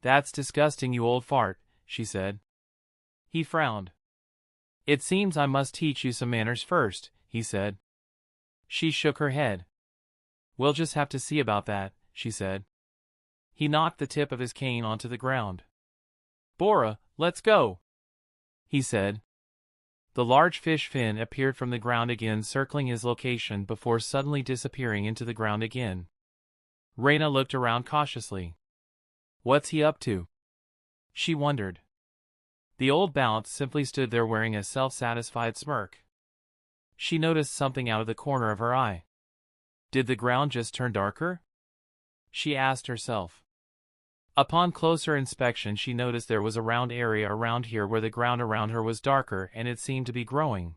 That's disgusting, you old fart, she said. He frowned. It seems I must teach you some manners first, he said. She shook her head. We'll just have to see about that, she said. He knocked the tip of his cane onto the ground. Bora, let's go, he said. The large fish fin appeared from the ground again, circling his location before suddenly disappearing into the ground again. Reina looked around cautiously. What's he up to? She wondered. The old Bounce simply stood there wearing a self-satisfied smirk. She noticed something out of the corner of her eye. Did the ground just turn darker? She asked herself. Upon closer inspection, she noticed there was a round area around here where the ground around her was darker and it seemed to be growing.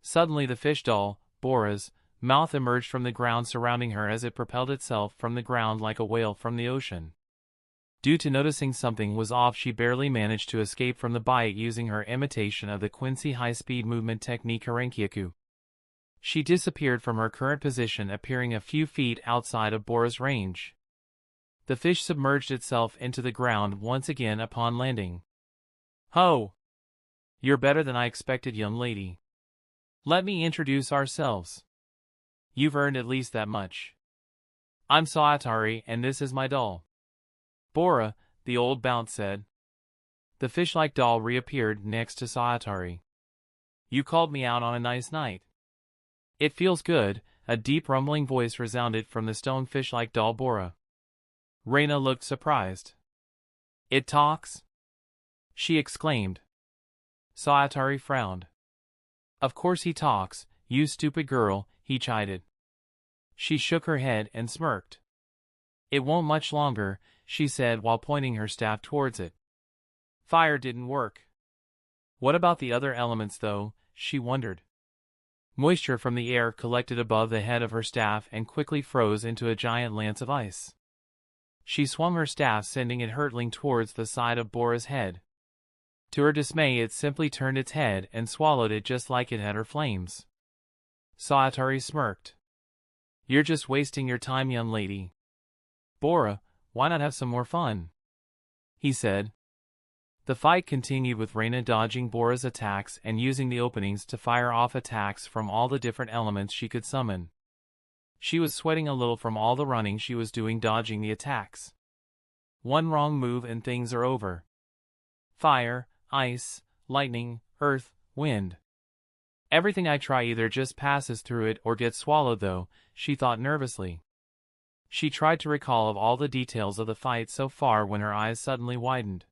Suddenly the fish doll, Bora's, mouth emerged from the ground surrounding her as it propelled itself from the ground like a whale from the ocean. Due to noticing something was off, she barely managed to escape from the bite using her imitation of the Quincy high-speed movement technique Arrancar. She disappeared from her current position, appearing a few feet outside of Bora's range. The fish submerged itself into the ground once again upon landing. Ho! You're better than I expected, young lady. Let me introduce ourselves. You've earned at least that much. I'm Sawatari, and this is my doll. Bora, the old Bounce said. The fish-like doll reappeared next to Sawatari. You called me out on a nice night. It feels good, a deep rumbling voice resounded from the stone fish-like doll Bora. Reina looked surprised. It talks? She exclaimed. Sawatari frowned. Of course he talks, you stupid girl, he chided. She shook her head and smirked. It won't much longer, she said while pointing her staff towards it. Fire didn't work. What about the other elements though, she wondered. Moisture from the air collected above the head of her staff and quickly froze into a giant lance of ice. She swung her staff, sending it hurtling towards the side of Bora's head. To her dismay, it simply turned its head and swallowed it just like it had her flames. Sawatari smirked. You're just wasting your time, young lady. Bora, why not have some more fun? He said. The fight continued with Reina dodging Bora's attacks and using the openings to fire off attacks from all the different elements she could summon. She was sweating a little from all the running she was doing dodging the attacks. One wrong move and things are over. Fire, ice, lightning, earth, wind. Everything I try either just passes through it or gets swallowed though, she thought nervously. She tried to recall of all the details of the fight so far when her eyes suddenly widened.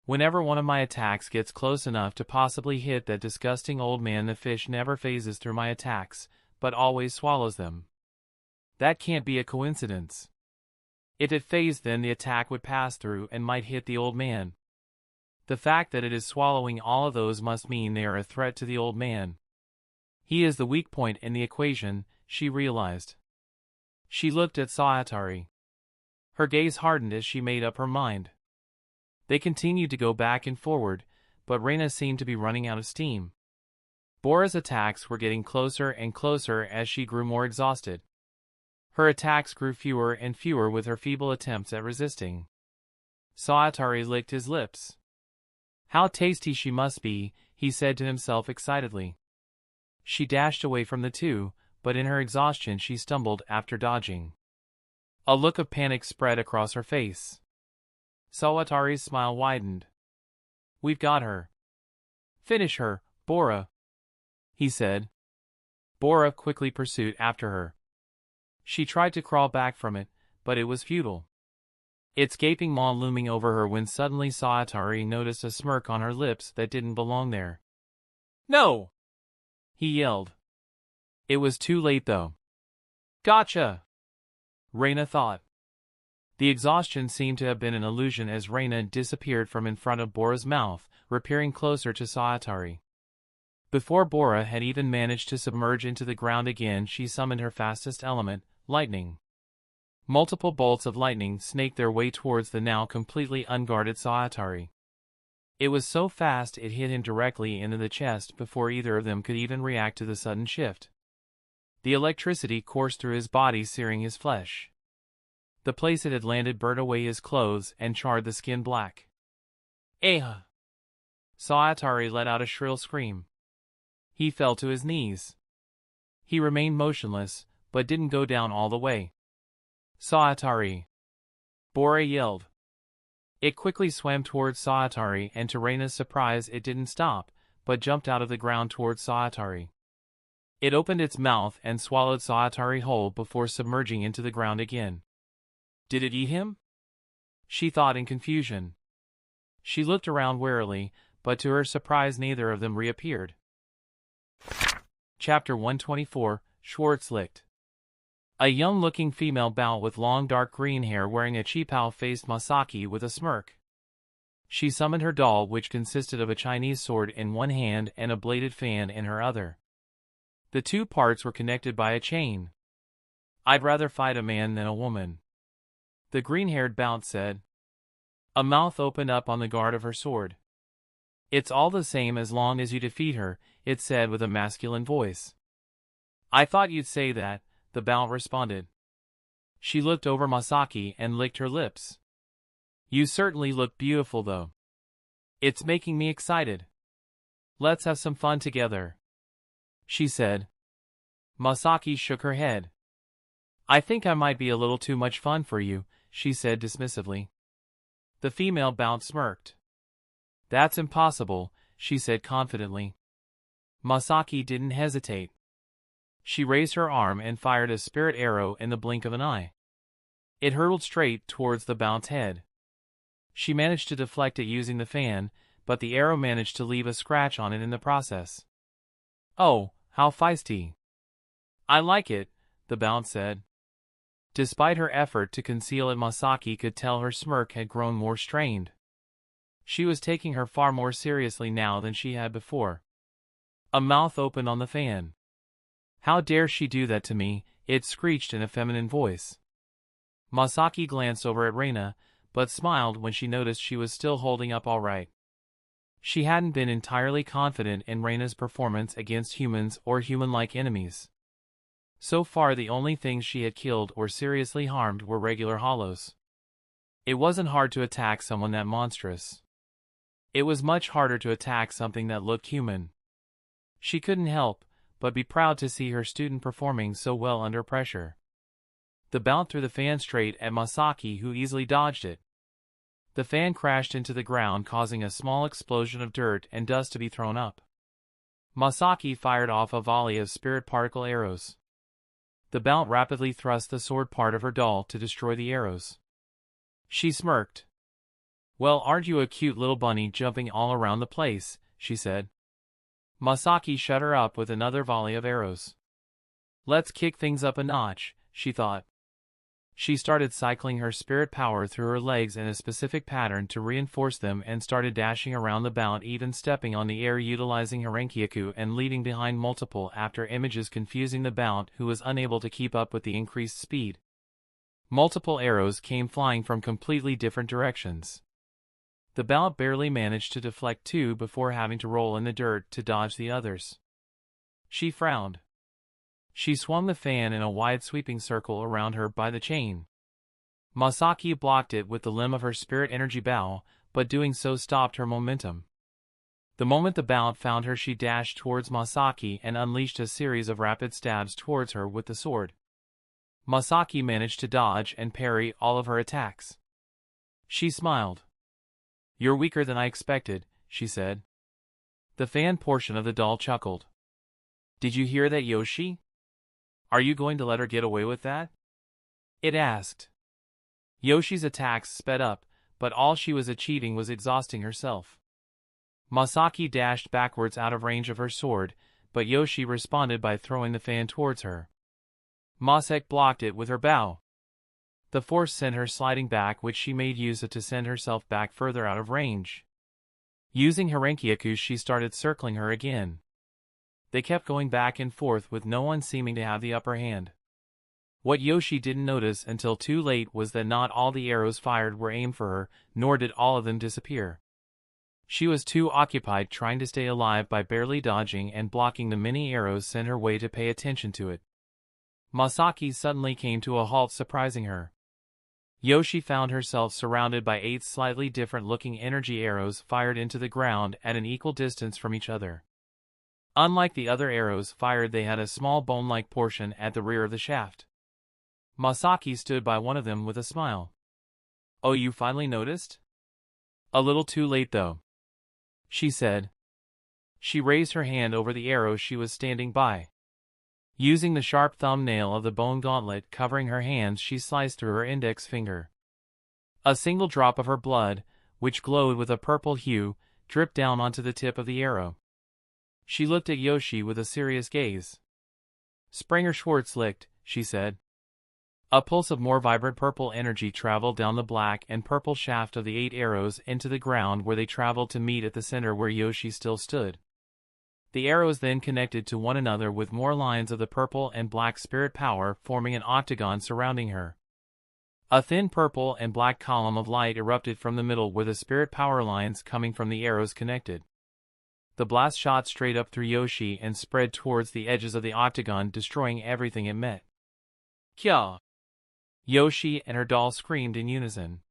Whenever one of my attacks gets close enough to possibly hit that disgusting old man, the fish never phases through my attacks, but always swallows them. That can't be a coincidence. If it phased, then the attack would pass through and might hit the old man. The fact that it is swallowing all of those must mean they are a threat to the old man. He is the weak point in the equation, she realized. She looked at Sawatari. Her gaze hardened as she made up her mind. They continued to go back and forward, but Reina seemed to be running out of steam. Bora's attacks were getting closer and closer as she grew more exhausted. Her attacks grew fewer and fewer with her feeble attempts at resisting. Sawatari licked his lips. How tasty she must be, he said to himself excitedly. She dashed away from the two, but in her exhaustion she stumbled after dodging. A look of panic spread across her face. Sawatari's smile widened. We've got her. Finish her, Bora, he said. Bora quickly pursued after her. She tried to crawl back from it, but it was futile. Its gaping maw looming over her when suddenly Sawatari noticed a smirk on her lips that didn't belong there. No! He yelled. It was too late though. Gotcha! Reina thought. The exhaustion seemed to have been an illusion as Reina disappeared from in front of Bora's mouth, reappearing closer to Sawatari. Before Bora had even managed to submerge into the ground again, she summoned her fastest element, lightning. Multiple bolts of lightning snaked their way towards the now completely unguarded Sawatari. It was so fast it hit him directly into the chest before either of them could even react to the sudden shift. The electricity coursed through his body, searing his flesh. The place it had landed burnt away his clothes and charred the skin black. Eha! Sawatari let out a shrill scream. He fell to his knees. He remained motionless, but didn't go down all the way. Sawatari! Bora yelled. It quickly swam towards Sawatari, and to Reina's surprise it didn't stop, but jumped out of the ground towards Sawatari. It opened its mouth and swallowed Sawatari whole before submerging into the ground again. Did it eat him? She thought in confusion. She looked around warily, but to her surprise neither of them reappeared. Chapter 124, Schwarzlicht. A young-looking female Bount with long dark green hair wearing a cheapao faced Masaki with a smirk. She summoned her doll, which consisted of a Chinese sword in one hand and a bladed fan in her other. The two parts were connected by a chain. I'd rather fight a man than a woman, the green-haired Bount said. A mouth opened up on the guard of her sword. It's all the same as long as you defeat her, it said with a masculine voice. I thought you'd say that, the Bount responded. She looked over Masaki and licked her lips. You certainly look beautiful though. It's making me excited. Let's have some fun together, she said. Masaki shook her head. I think I might be a little too much fun for you, she said dismissively. The female Bount smirked. That's impossible, she said confidently. Masaki didn't hesitate. She raised her arm and fired a spirit arrow in the blink of an eye. It hurtled straight towards the Bount's head. She managed to deflect it using the fan, but the arrow managed to leave a scratch on it in the process. Oh, how feisty. I like it, the Bount said. Despite her effort to conceal it, Masaki could tell her smirk had grown more strained. She was taking her far more seriously now than she had before. A mouth opened on the fan. How dare she do that to me, it screeched in a feminine voice. Masaki glanced over at Reina, but smiled when she noticed she was still holding up all right. She hadn't been entirely confident in Reina's performance against humans or human-like enemies. So far the only things she had killed or seriously harmed were regular hollows. It wasn't hard to attack someone that monstrous. It was much harder to attack something that looked human. She couldn't help but be proud to see her student performing so well under pressure. The Bount threw the fan straight at Masaki, who easily dodged it. The fan crashed into the ground, causing a small explosion of dirt and dust to be thrown up. Masaki fired off a volley of spirit particle arrows. The Bount rapidly thrust the sword part of her doll to destroy the arrows. She smirked. Well, aren't you a cute little bunny jumping all around the place, she said. Masaki shut her up with another volley of arrows. Let's kick things up a notch, she thought. She started cycling her spirit power through her legs in a specific pattern to reinforce them and started dashing around the Bount, even stepping on the air utilizing Arrancar and leaving behind multiple after images confusing the Bount, who was unable to keep up with the increased speed. Multiple arrows came flying from completely different directions. The Bount barely managed to deflect two before having to roll in the dirt to dodge the others. She frowned. She swung the fan in a wide sweeping circle around her by the chain. Masaki blocked it with the limb of her spirit energy bow, but doing so stopped her momentum. The moment the Bount found her, she dashed towards Masaki and unleashed a series of rapid stabs towards her with the sword. Masaki managed to dodge and parry all of her attacks. She smiled. "You're weaker than I expected," she said. The fan portion of the doll chuckled. "Did you hear that, Yoshi? Are you going to let her get away with that?" it asked. Yoshi's attacks sped up, but all she was achieving was exhausting herself. Masaki dashed backwards out of range of her sword, but Yoshi responded by throwing the fan towards her. Masaki blocked it with her bow. The force sent her sliding back, which she made use of to send herself back further out of range. Using Arrancar, she started circling her again. They kept going back and forth with no one seeming to have the upper hand. What Yoshi didn't notice until too late was that not all the arrows fired were aimed for her, nor did all of them disappear. She was too occupied trying to stay alive by barely dodging and blocking the many arrows sent her way to pay attention to it. Masaki suddenly came to a halt, surprising her. Yoshi found herself surrounded by 8 slightly different-looking energy arrows fired into the ground at an equal distance from each other. Unlike the other arrows fired, they had a small bone-like portion at the rear of the shaft. Masaki stood by one of them with a smile. "Oh, you finally noticed?" "A little too late, though," she said. She raised her hand over the arrow she was standing by. Using the sharp thumbnail of the bone gauntlet covering her hands, she sliced through her index finger. A single drop of her blood, which glowed with a purple hue, dripped down onto the tip of the arrow. She looked at Yoshi with a serious gaze. "Springer Schwarzlicht," she said. A pulse of more vibrant purple energy traveled down the black and purple shaft of the 8 arrows into the ground, where they traveled to meet at the center where Yoshi still stood. The arrows then connected to one another with more lines of the purple and black spirit power forming an octagon surrounding her. A thin purple and black column of light erupted from the middle where the spirit power lines coming from the arrows connected. The blast shot straight up through Yoshi and spread towards the edges of the octagon, destroying everything it met. "Kya!" Yoshi and her doll screamed in unison.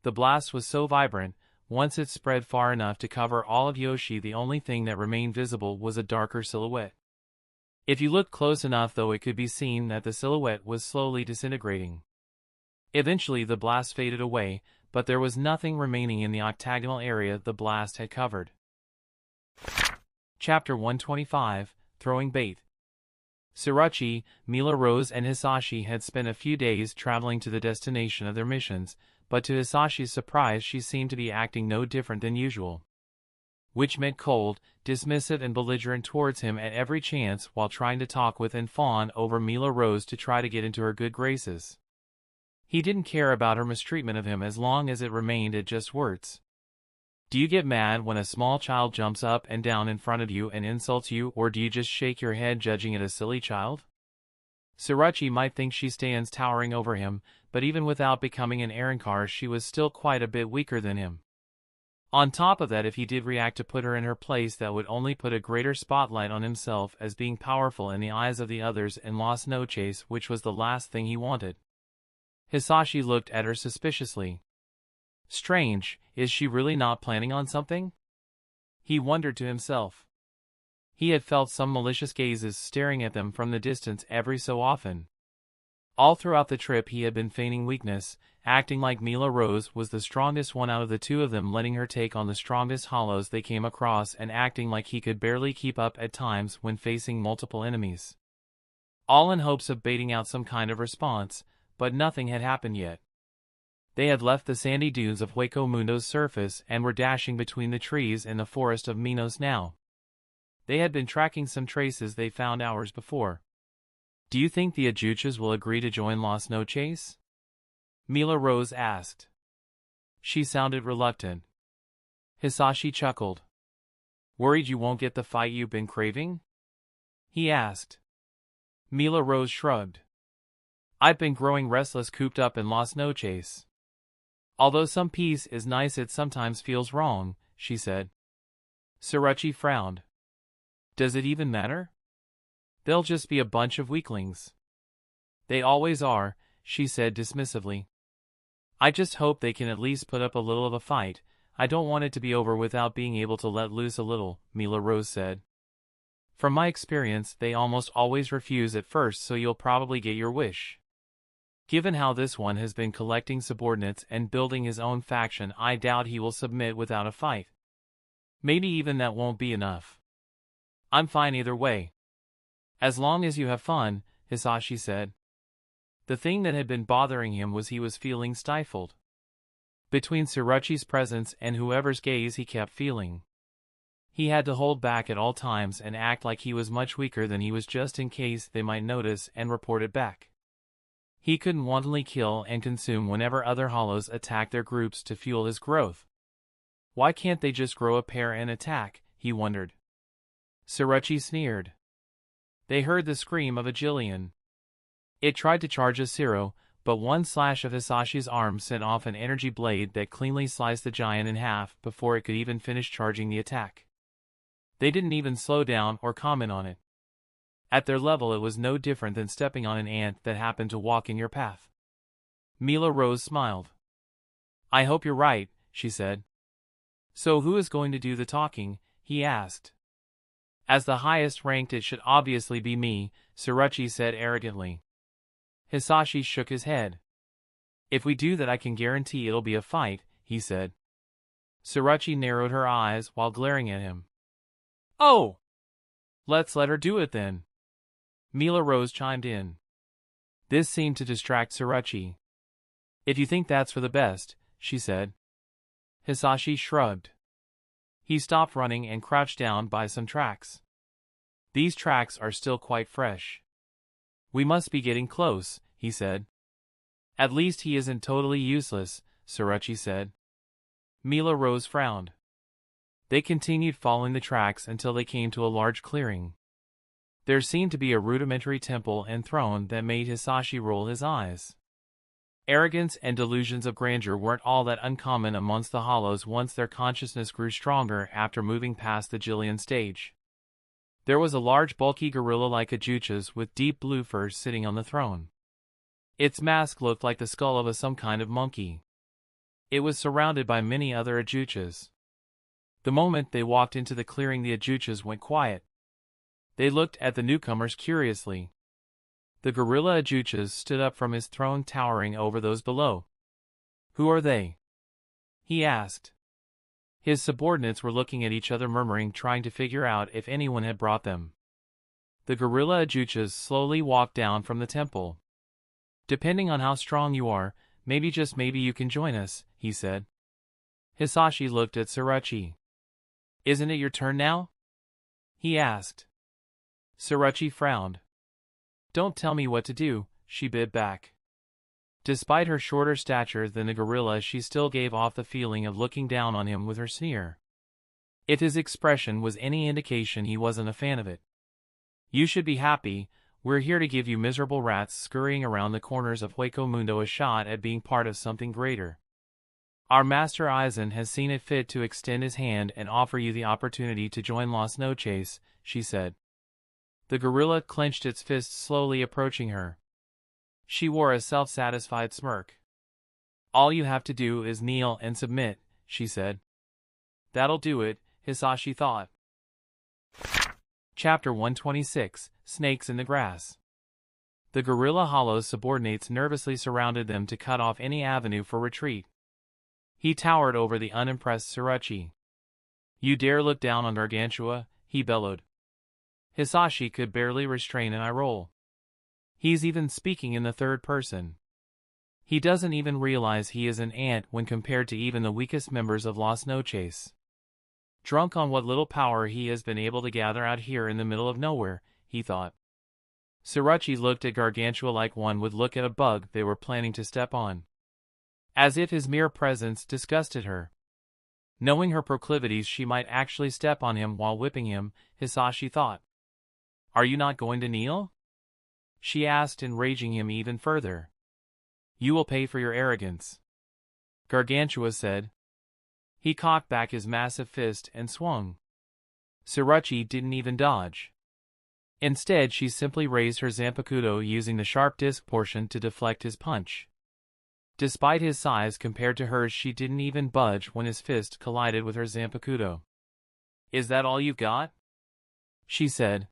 The blast was so vibrant, once it spread far enough to cover all of Yoshi, the only thing that remained visible was a darker silhouette. If you looked close enough, though, it could be seen that the silhouette was slowly disintegrating. Eventually the blast faded away, but there was nothing remaining in the octagonal area the blast had covered. Chapter 125, Throwing Bait. Surachi, Mila Rose and Hisashi had spent a few days traveling to the destination of their missions, but to Hisashi's surprise she seemed to be acting no different than usual. Which meant cold, dismissive and belligerent towards him at every chance, while trying to talk with and fawn over Mila Rose to try to get into her good graces. He didn't care about her mistreatment of him as long as it remained at just words. Do you get mad when a small child jumps up and down in front of you and insults you, or do you just shake your head judging it a silly child? Surachi might think she stands towering over him, but even without becoming an Arrancar she was still quite a bit weaker than him. On top of that, if he did react to put her in her place, that would only put a greater spotlight on himself as being powerful in the eyes of the others and Las Noches, which was the last thing he wanted. Hisashi looked at her suspiciously. Strange, is she really not planning on something? He wondered to himself. He had felt some malicious gazes staring at them from the distance every so often. All throughout the trip he had been feigning weakness, acting like Mila Rose was the strongest one out of the two of them, letting her take on the strongest hollows they came across and acting like he could barely keep up at times when facing multiple enemies. All in hopes of baiting out some kind of response, but nothing had happened yet. They had left the sandy dunes of Hueco Mundo's surface and were dashing between the trees in the forest of Minos now. They had been tracking some traces they found hours before. "Do you think the Ajuchas will agree to join Las Noches?" Mila Rose asked. She sounded reluctant. Hisashi chuckled. "Worried you won't get the fight you've been craving?" he asked. Mila Rose shrugged. "I've been growing restless cooped up in Las Noches. Although some peace is nice, it sometimes feels wrong," she said. Surachi frowned. "Does it even matter? They'll just be a bunch of weaklings." "They always are," she said dismissively. "I just hope they can at least put up a little of a fight. I don't want it to be over without being able to let loose a little," Mila Rose said. "From my experience, they almost always refuse at first, so you'll probably get your wish. Given how this one has been collecting subordinates and building his own faction, I doubt he will submit without a fight. Maybe even that won't be enough. I'm fine either way. As long as you have fun," Hisashi said. The thing that had been bothering him was he was feeling stifled. Between Surachi's presence and whoever's gaze he kept feeling. He had to hold back at all times and act like he was much weaker than he was just in case they might notice and report it back. He couldn't wantonly kill and consume whenever other hollows attacked their groups to fuel his growth. Why can't they just grow a pair and attack, he wondered. Surachi sneered. They heard the scream of a Jillian. It tried to charge a Zero, but one slash of Hisashi's arm sent off an energy blade that cleanly sliced the giant in half before it could even finish charging the attack. They didn't even slow down or comment on it. At their level, it was no different than stepping on an ant that happened to walk in your path. Mila Rose smiled. "I hope you're right," she said. "So who is going to do the talking?" he asked. "As the highest ranked, it should obviously be me," Surachi said arrogantly. Hisashi shook his head. "If we do that, I can guarantee it'll be a fight," he said. Surachi narrowed her eyes while glaring at him. "Oh! Let's let her do it then," Mila Rose chimed in. This seemed to distract Surachi. "If you think that's for the best," she said. Hisashi shrugged. He stopped running and crouched down by some tracks. "These tracks are still quite fresh. We must be getting close," he said. "At least he isn't totally useless," Surachi said. Mila Rose frowned. They continued following the tracks until they came to a large clearing. There seemed to be a rudimentary temple and throne that made Hisashi roll his eyes. Arrogance and delusions of grandeur weren't all that uncommon amongst the hollows once their consciousness grew stronger after moving past the Jillian stage. There was a large bulky gorilla like Ajuchas with deep blue fur sitting on the throne. Its mask looked like the skull of some kind of monkey. It was surrounded by many other Ajuchas. The moment they walked into the clearing, the Ajuchas went quiet. They looked at the newcomers curiously. The gorilla Ajuchas stood up from his throne, towering over those below. "Who are they?" he asked. His subordinates were looking at each other, murmuring, trying to figure out if anyone had brought them. The gorilla Ajuchas slowly walked down from the temple. "Depending on how strong you are, maybe, just maybe, you can join us," he said. Hisashi looked at Surachi. "Isn't it your turn now?" he asked. Surachi frowned. "Don't tell me what to do," she bid back. Despite her shorter stature than the gorilla, she still gave off the feeling of looking down on him with her sneer. If his expression was any indication, he wasn't a fan of it. "You should be happy. We're here to give you miserable rats scurrying around the corners of Hueco Mundo a shot at being part of something greater. Our master Aizen has seen it fit to extend his hand and offer you the opportunity to join Las Noches," she said. The gorilla clenched its fists, slowly approaching her. She wore a self-satisfied smirk. "All you have to do is kneel and submit," she said. "That'll do it," Hisashi thought. Chapter 126, Snakes in the Grass. The gorilla hollow's subordinates nervously surrounded them to cut off any avenue for retreat. He towered over the unimpressed Surachi. "You dare look down on Gargantua?" he bellowed. Hisashi could barely restrain an eye roll. "He's even speaking in the third person." He doesn't even realize he is an ant when compared to even the weakest members of Las Noches. Drunk on what little power he has been able to gather out here in the middle of nowhere, he thought. Surachi looked at Gargantua like one would look at a bug they were planning to step on. As if his mere presence disgusted her. Knowing her proclivities, she might actually step on him while whipping him, Hisashi thought. "Are you not going to kneel?" she asked, enraging him even further. "You will pay for your arrogance," Gargantua said. He cocked back his massive fist and swung. Surachi didn't even dodge. Instead, she simply raised her Zanpakuto using the sharp disc portion to deflect his punch. Despite his size compared to hers, she didn't even budge when his fist collided with her Zanpakuto. "Is that all you've got?" she said.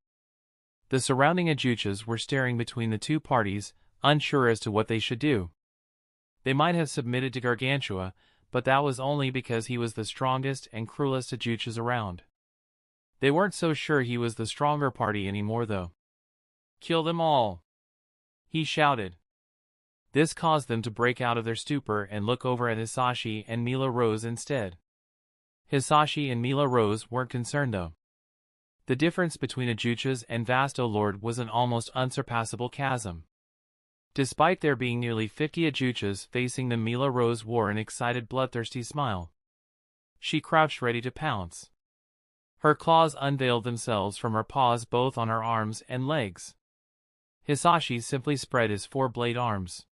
The surrounding Ajuchas were staring between the two parties, unsure as to what they should do. They might have submitted to Gargantua, but that was only because he was the strongest and cruelest Ajuchas around. They weren't so sure he was the stronger party anymore, though. "Kill them all!" he shouted. This caused them to break out of their stupor and look over at Hisashi and Mila Rose instead. Hisashi and Mila Rose weren't concerned, though. The difference between Ajuchas and Vasto Lord was an almost unsurpassable chasm. Despite there being nearly 50 Ajuchas facing them, Mila Rose wore an excited, bloodthirsty smile. She crouched ready to pounce. Her claws unveiled themselves from her paws both on her arms and legs. Hisashi simply spread his 4-blade arms.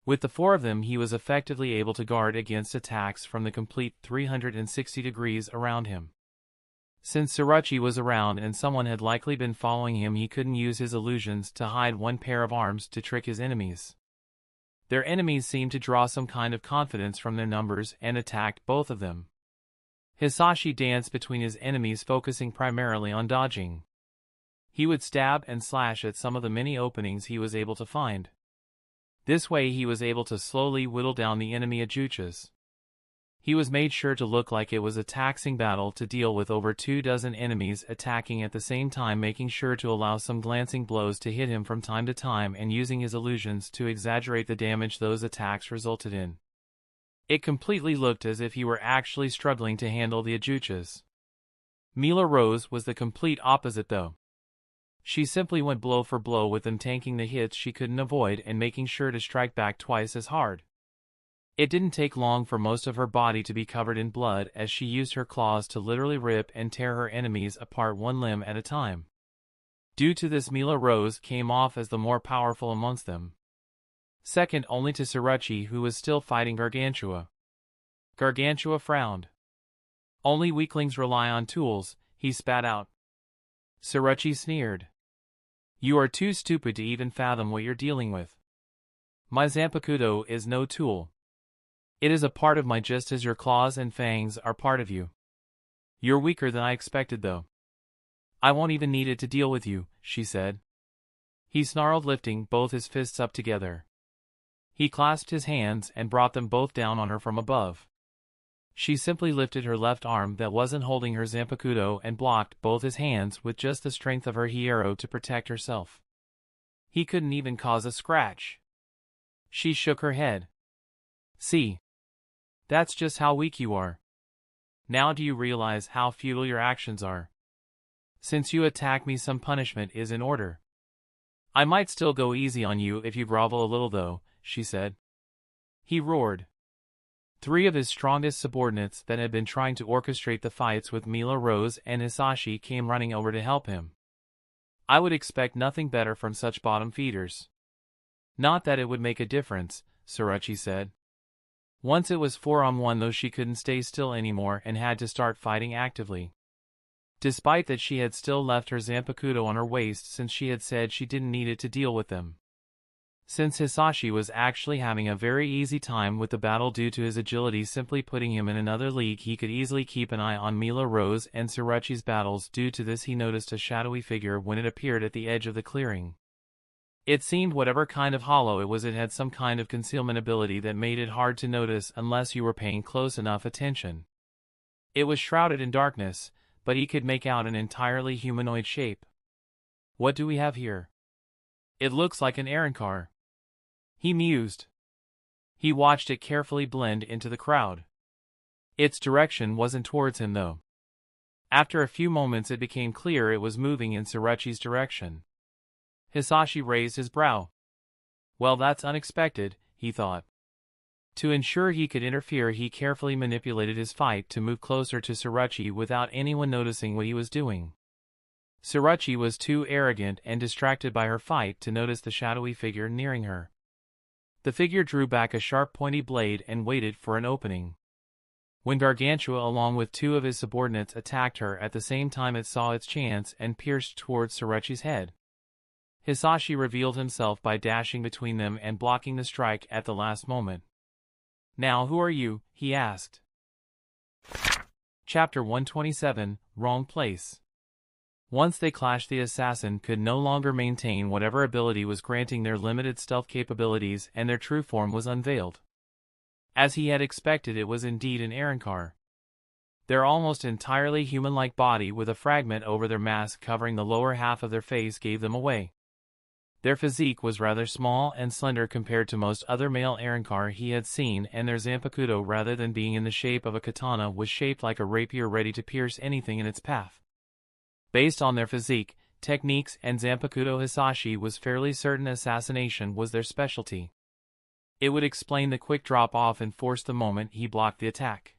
With the 4 of them, he was effectively able to guard against attacks from the complete 360 degrees around him. Since Surachi was around and someone had likely been following him, he couldn't use his illusions to hide one pair of arms to trick his enemies. Their enemies seemed to draw some kind of confidence from their numbers and attacked both of them. Hisashi danced between his enemies, focusing primarily on dodging. He would stab and slash at some of the many openings he was able to find. This way he was able to slowly whittle down the enemy Ajuchas. He was made sure to look like it was a taxing battle to deal with over 24 enemies attacking at the same time, making sure to allow some glancing blows to hit him from time to time and using his illusions to exaggerate the damage those attacks resulted in. It completely looked as if he were actually struggling to handle the Ajuchas. Mila Rose was the complete opposite, though. She simply went blow for blow with them, tanking the hits she couldn't avoid and making sure to strike back twice as hard. It didn't take long for most of her body to be covered in blood as she used her claws to literally rip and tear her enemies apart one limb at a time. Due to this, Mila Rose came off as the more powerful amongst them. Second only to Surachi, who was still fighting Gargantua. Gargantua frowned. "Only weaklings rely on tools," he spat out. Surachi sneered. "You are too stupid to even fathom what you're dealing with. My Zanpakuto is no tool. It is a part of my, just as your claws and fangs are part of you. You're weaker than I expected, though. I won't even need it to deal with you," she said. He snarled, lifting both his fists up together. He clasped his hands and brought them both down on her from above. She simply lifted her left arm that wasn't holding her Zanpakuto and blocked both his hands with just the strength of her hierro to protect herself. He couldn't even cause a scratch. She shook her head. "See? That's just how weak you are. Now do you realize how futile your actions are? Since you attack me, some punishment is in order. I might still go easy on you if you grovel a little, though," she said. He roared. 3 of his strongest subordinates that had been trying to orchestrate the fights with Mila Rose and Hisashi came running over to help him. I would expect nothing better from such bottom feeders. Not that it would make a difference, Surachi said. Once it was 4-on-1, though, she couldn't stay still anymore and had to start fighting actively. Despite that, she had still left her Zanpakuto on her waist since she had said she didn't need it to deal with them. Since Hisashi was actually having a very easy time with the battle due to his agility simply putting him in another league, he could easily keep an eye on Mila Rose and Surachi's battles. Due to this, he noticed a shadowy figure when it appeared at the edge of the clearing. It seemed whatever kind of hollow it was, it had some kind of concealment ability that made it hard to notice unless you were paying close enough attention. It was shrouded in darkness, but he could make out an entirely humanoid shape. "What do we have here? It looks like an Arrancar," he mused. He watched it carefully blend into the crowd. Its direction wasn't towards him though. After a few moments it became clear it was moving in Surachi's direction. Hisashi raised his brow. Well, that's unexpected, he thought. To ensure he could interfere, he carefully manipulated his fight to move closer to Surachi without anyone noticing what he was doing. Surachi was too arrogant and distracted by her fight to notice the shadowy figure nearing her. The figure drew back a sharp pointy blade and waited for an opening. When Gargantua along with two of his subordinates attacked her at the same time, it saw its chance and pierced towards Surachi's head. Hisashi revealed himself by dashing between them and blocking the strike at the last moment. Now who are you? He asked. Chapter 127, Wrong Place. Once they clashed, the assassin could no longer maintain whatever ability was granting their limited stealth capabilities, and their true form was unveiled. As he had expected, it was indeed an Arrancar. Their almost entirely human-like body with a fragment over their mask covering the lower half of their face gave them away. Their physique was rather small and slender compared to most other male Arrancar he had seen, and their zanpakuto, rather than being in the shape of a katana, was shaped like a rapier ready to pierce anything in its path. Based on their physique, techniques, and zanpakuto, Hisashi was fairly certain assassination was their specialty. It would explain the quick drop-off and force the moment he blocked the attack.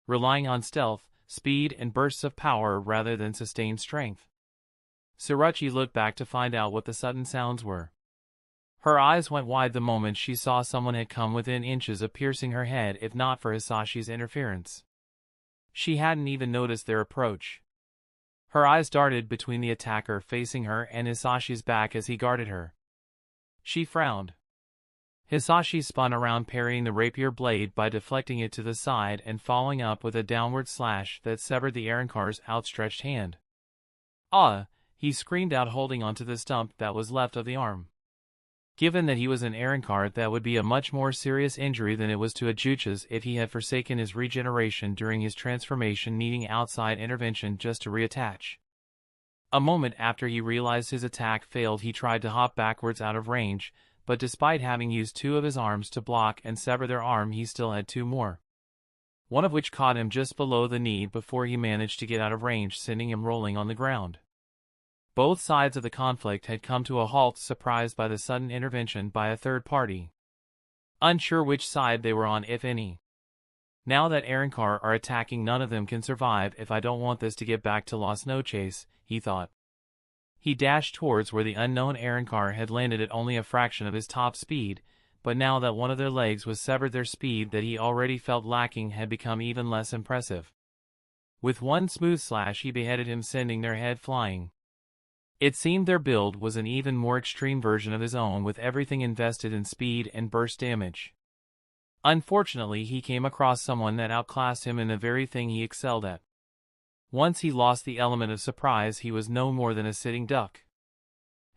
Relying on stealth, speed, and bursts of power rather than sustained strength. Surachi looked back to find out what the sudden sounds were. Her eyes went wide the moment she saw someone had come within inches of piercing her head if not for Hisashi's interference. She hadn't even noticed their approach. Her eyes darted between the attacker facing her and Hisashi's back as he guarded her. She frowned. Hisashi spun around, parrying the rapier blade by deflecting it to the side and following up with a downward slash that severed the Arrancar's outstretched hand. "Ah!" he screamed out, holding onto the stump that was left of the arm. Given that he was an Arrancar, that would be a much more serious injury than it was to a Juchas if he had forsaken his regeneration during his transformation, needing outside intervention just to reattach. A moment after he realized his attack failed, he tried to hop backwards out of range, but despite having used two of his arms to block and sever their arm, he still had two more. One of which caught him just below the knee before he managed to get out of range, sending him rolling on the ground. Both sides of the conflict had come to a halt, surprised by the sudden intervention by a third party. Unsure which side they were on, if any. Now that Arrancar are attacking, none of them can survive if I don't want this to get back to Las Noches, he thought. He dashed towards where the unknown Arrancar had landed at only a fraction of his top speed, but now that one of their legs was severed, their speed that he already felt lacking had become even less impressive. With one smooth slash he beheaded him, sending their head flying. It seemed their build was an even more extreme version of his own, with everything invested in speed and burst damage. Unfortunately, he came across someone that outclassed him in the very thing he excelled at. Once he lost the element of surprise, he was no more than a sitting duck.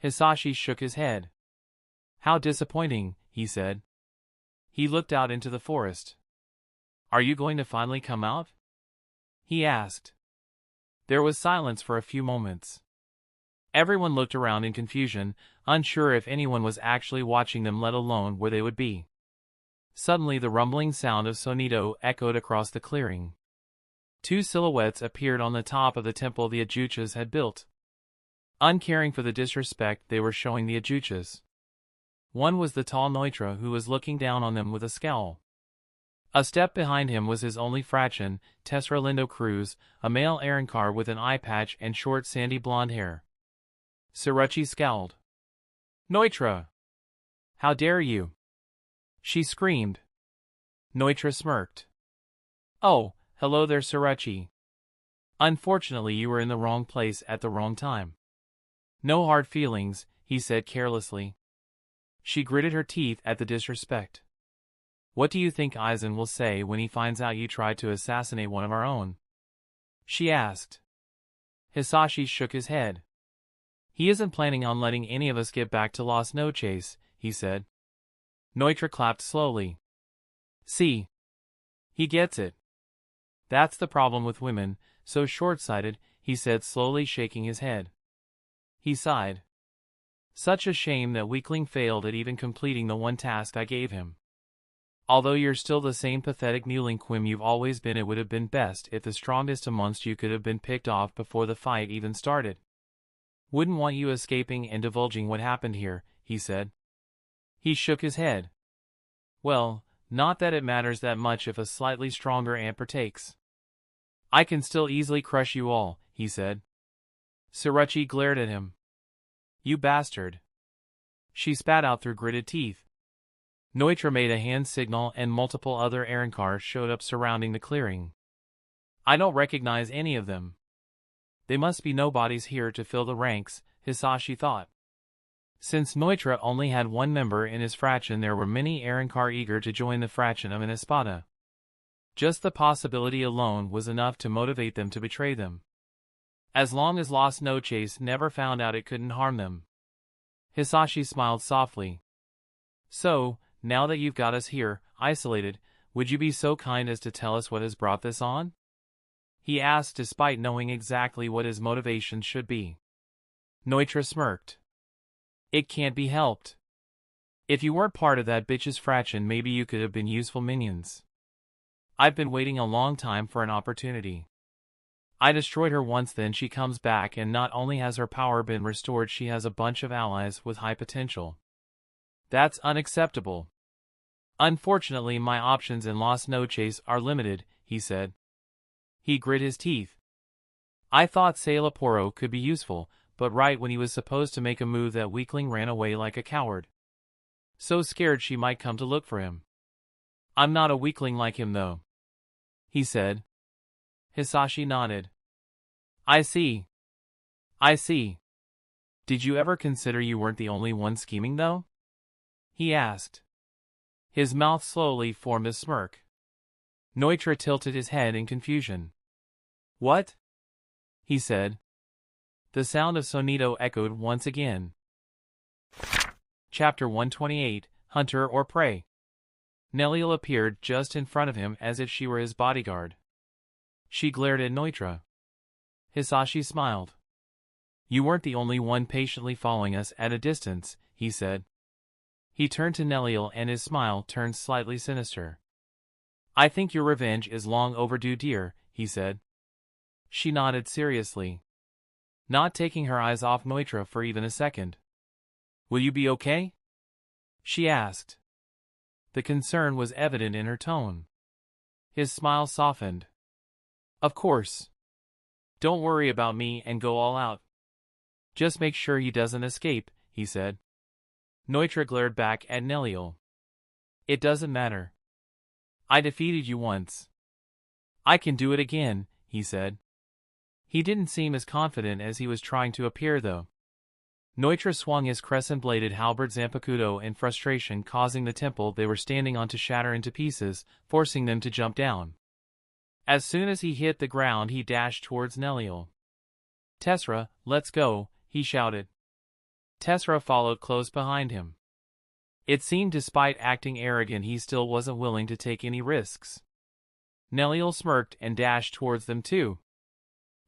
Hisashi shook his head. "How disappointing," he said. He looked out into the forest. "Are you going to finally come out?" he asked. There was silence for a few moments. Everyone looked around in confusion, unsure if anyone was actually watching them, let alone where they would be. Suddenly the rumbling sound of sonido echoed across the clearing. Two silhouettes appeared on the top of the temple the Ajuchas had built. Uncaring for the disrespect they were showing the Ajuchas. One was the tall Noitra, who was looking down on them with a scowl. A step behind him was his only fraction, Tesralindo Cruz, a male Arrancar with an eye patch and short sandy blonde hair. Surachi scowled. "Noitra! How dare you!" she screamed. Noitra smirked. "Oh, hello there, Surachi. Unfortunately, you were in the wrong place at the wrong time." "No hard feelings," he said carelessly. She gritted her teeth at the disrespect. "What do you think Aizen will say when he finds out you tried to assassinate one of our own?" she asked. Hisashi shook his head. "He isn't planning on letting any of us get back to Las Noches," he said. Noitra clapped slowly. "See? He gets it. That's the problem with women, so short-sighted," he said, slowly shaking his head. He sighed. "Such a shame that weakling failed at even completing the one task I gave him." Although you're still the same pathetic Mulinquim you've always been, it would have been best if the strongest amongst you could have been picked off before the fight even started. Wouldn't want you escaping and divulging what happened here, he said. He shook his head. Well, not that it matters that much if a slightly stronger ant partakes. I can still easily crush you all, he said. Surachi glared at him. You bastard. She spat out through gritted teeth. Noitra made a hand signal and multiple other Arrancar showed up surrounding the clearing. I don't recognize any of them. They must be nobodies here to fill the ranks, Hisashi thought. Since Noitra only had one member in his fraction, there were many Arrancar eager to join the fraction of an Espada. Just the possibility alone was enough to motivate them to betray them. As long as Las Noches never found out, it couldn't harm them. Hisashi smiled softly. So, now that you've got us here, isolated, would you be so kind as to tell us what has brought this on? He asked, despite knowing exactly what his motivation should be. Noitra smirked. It can't be helped. If you weren't part of that bitch's fraction, maybe you could have been useful minions. I've been waiting a long time for an opportunity. I destroyed her once, then she comes back, and not only has her power been restored, she has a bunch of allies with high potential. That's unacceptable. Unfortunately, my options in Las Noches are limited, he said. He grit his teeth. I thought Sailaporo could be useful, but right when he was supposed to make a move, that weakling ran away like a coward. So scared she might come to look for him. I'm not a weakling like him, though, he said. Hisashi nodded. I see. I see. Did you ever consider you weren't the only one scheming, though? He asked. His mouth slowly formed a smirk. Noitra tilted his head in confusion. What? He said. The sound of Sonito echoed once again. Chapter 128, Hunter or Prey. Nelliel appeared just in front of him as if she were his bodyguard. She glared at Noitra. Hisashi smiled. You weren't the only one patiently following us at a distance, he said. He turned to Nelliel and his smile turned slightly sinister. I think your revenge is long overdue, dear, he said. She nodded seriously, not taking her eyes off Noitra for even a second. Will you be okay? She asked. The concern was evident in her tone. His smile softened. Of course. Don't worry about me and go all out. Just make sure he doesn't escape, he said. Noitra glared back at Nelliel. It doesn't matter. I defeated you once. I can do it again, he said. He didn't seem as confident as he was trying to appear, though. Noitra swung his crescent-bladed halberd Zanpakuto in frustration, causing the temple they were standing on to shatter into pieces, forcing them to jump down. As soon as he hit the ground, he dashed towards Nelliel. Tessera, let's go, he shouted. Tessera followed close behind him. It seemed despite acting arrogant, he still wasn't willing to take any risks. Nelliel smirked and dashed towards them too.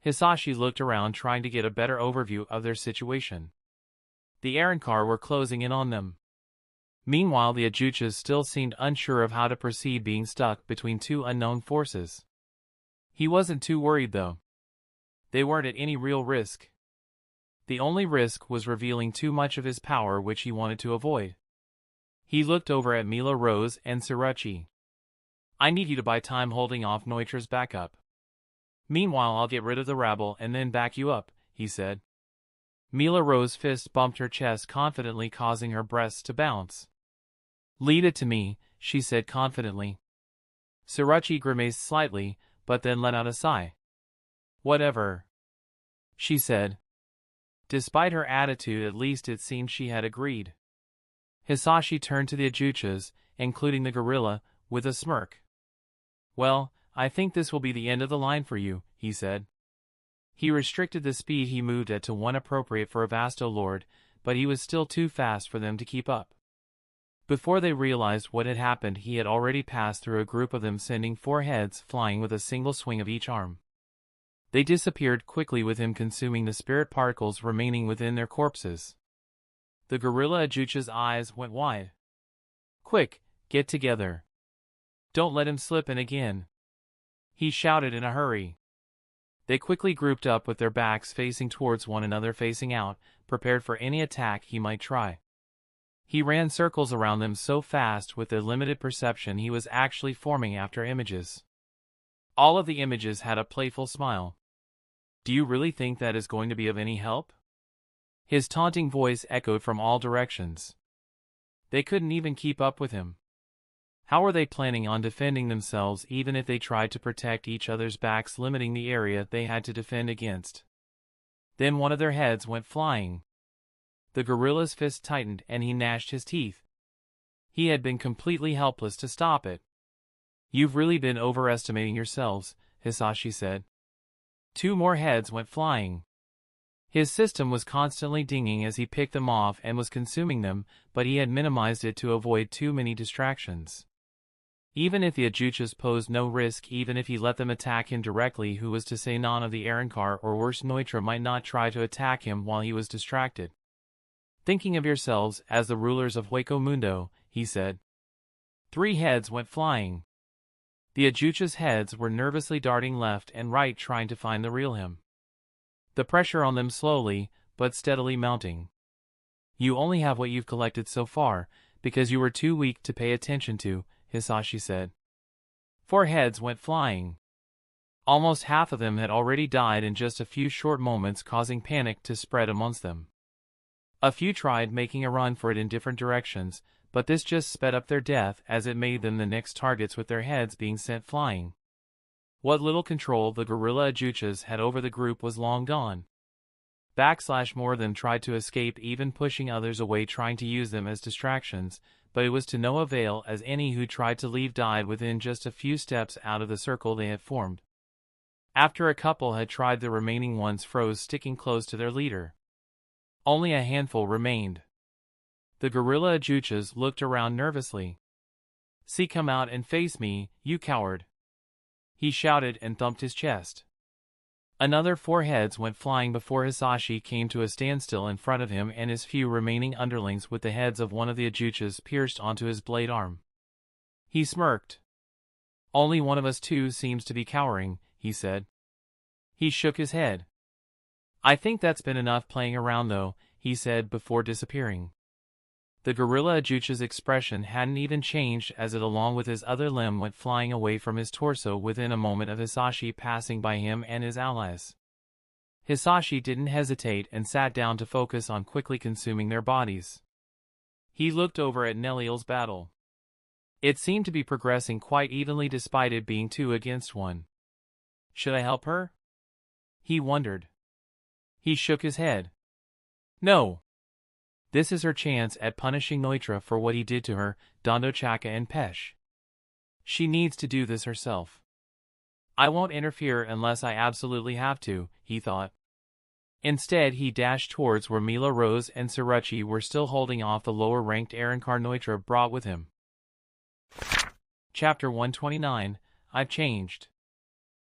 Hisashi looked around, trying to get a better overview of their situation. The Arrancar were closing in on them. Meanwhile, the Ajuchas still seemed unsure of how to proceed, being stuck between two unknown forces. He wasn't too worried, though. They weren't at any real risk. The only risk was revealing too much of his power, which he wanted to avoid. He looked over at Mila Rose and Surachi. I need you to buy time holding off Noitra's backup. Meanwhile, I'll get rid of the rabble and then back you up, he said. Mila Rose's fist bumped her chest confidently, causing her breasts to bounce. Leave it to me, she said confidently. Surachi grimaced slightly, but then let out a sigh. Whatever, she said. Despite her attitude, at least it seemed she had agreed. Hisashi turned to the Ajuchas, including the gorilla, with a smirk. Well, I think this will be the end of the line for you, he said. He restricted the speed he moved at to one appropriate for a Vasto Lord, but he was still too fast for them to keep up. Before they realized what had happened, he had already passed through a group of them, sending 4 heads flying with a single swing of each arm. They disappeared quickly, with him consuming the spirit particles remaining within their corpses. The gorilla Ajucha's eyes went wide. Quick, get together. Don't let him slip in again," he shouted in a hurry. They quickly grouped up with their backs facing towards one another, facing out, prepared for any attack he might try. He ran circles around them so fast with the limited perception he was actually forming after images. All of the images had a playful smile. "Do you really think that is going to be of any help?" His taunting voice echoed from all directions. They couldn't even keep up with him. How were they planning on defending themselves even if they tried to protect each other's backs, limiting the area they had to defend against? Then one of their heads went flying. The gorilla's fist tightened and he gnashed his teeth. He had been completely helpless to stop it. "You've really been overestimating yourselves," Hisashi said. Two more heads went flying. His system was constantly dinging as he picked them off and was consuming them, but he had minimized it to avoid too many distractions. Even if the Ajuchas posed no risk, even if he let them attack him directly, who was to say none of the Arrancar or worse Noitra might not try to attack him while he was distracted. "Thinking of yourselves as the rulers of Hueco Mundo," he said. 3 heads went flying. The Ajuchas' heads were nervously darting left and right trying to find the real him. The pressure on them slowly, but steadily mounting. "You only have what you've collected so far, because you were too weak to pay attention to," Hisashi said. 4 heads went flying. Almost half of them had already died in just a few short moments, causing panic to spread amongst them. A few tried making a run for it in different directions, but this just sped up their death as it made them the next targets with their heads being sent flying. What little control the gorilla Ajuchas had over the group was long gone. More of them tried to escape, even pushing others away, trying to use them as distractions, but it was to no avail as any who tried to leave died within just a few steps out of the circle they had formed. After a couple had tried, the remaining ones froze, sticking close to their leader. Only a handful remained. The gorilla Ajuchas looked around nervously. "See, come out and face me, you coward," he shouted and thumped his chest. Another 4 heads went flying before Hisashi came to a standstill in front of him and his few remaining underlings, with the heads of one of the Ajuchas pierced onto his blade arm. He smirked. "Only one of us 2 seems to be cowering," he said. He shook his head. "I think that's been enough playing around though," he said before disappearing. The gorilla Ajucha's expression hadn't even changed as it, along with his other limb, went flying away from his torso within a moment of Hisashi passing by him and his allies. Hisashi didn't hesitate and sat down to focus on quickly consuming their bodies. He looked over at Nelliel's battle. It seemed to be progressing quite evenly despite it being 2 against 1. "Should I help her?" he wondered. He shook his head. "No. This is her chance at punishing Noitra for what he did to her, Dondo Chaka and Pesh. She needs to do this herself. I won't interfere unless I absolutely have to," he thought. Instead, he dashed towards where Mila Rose and Suruchi were still holding off the lower-ranked Arrancar Noitra brought with him. Chapter 129, I've changed.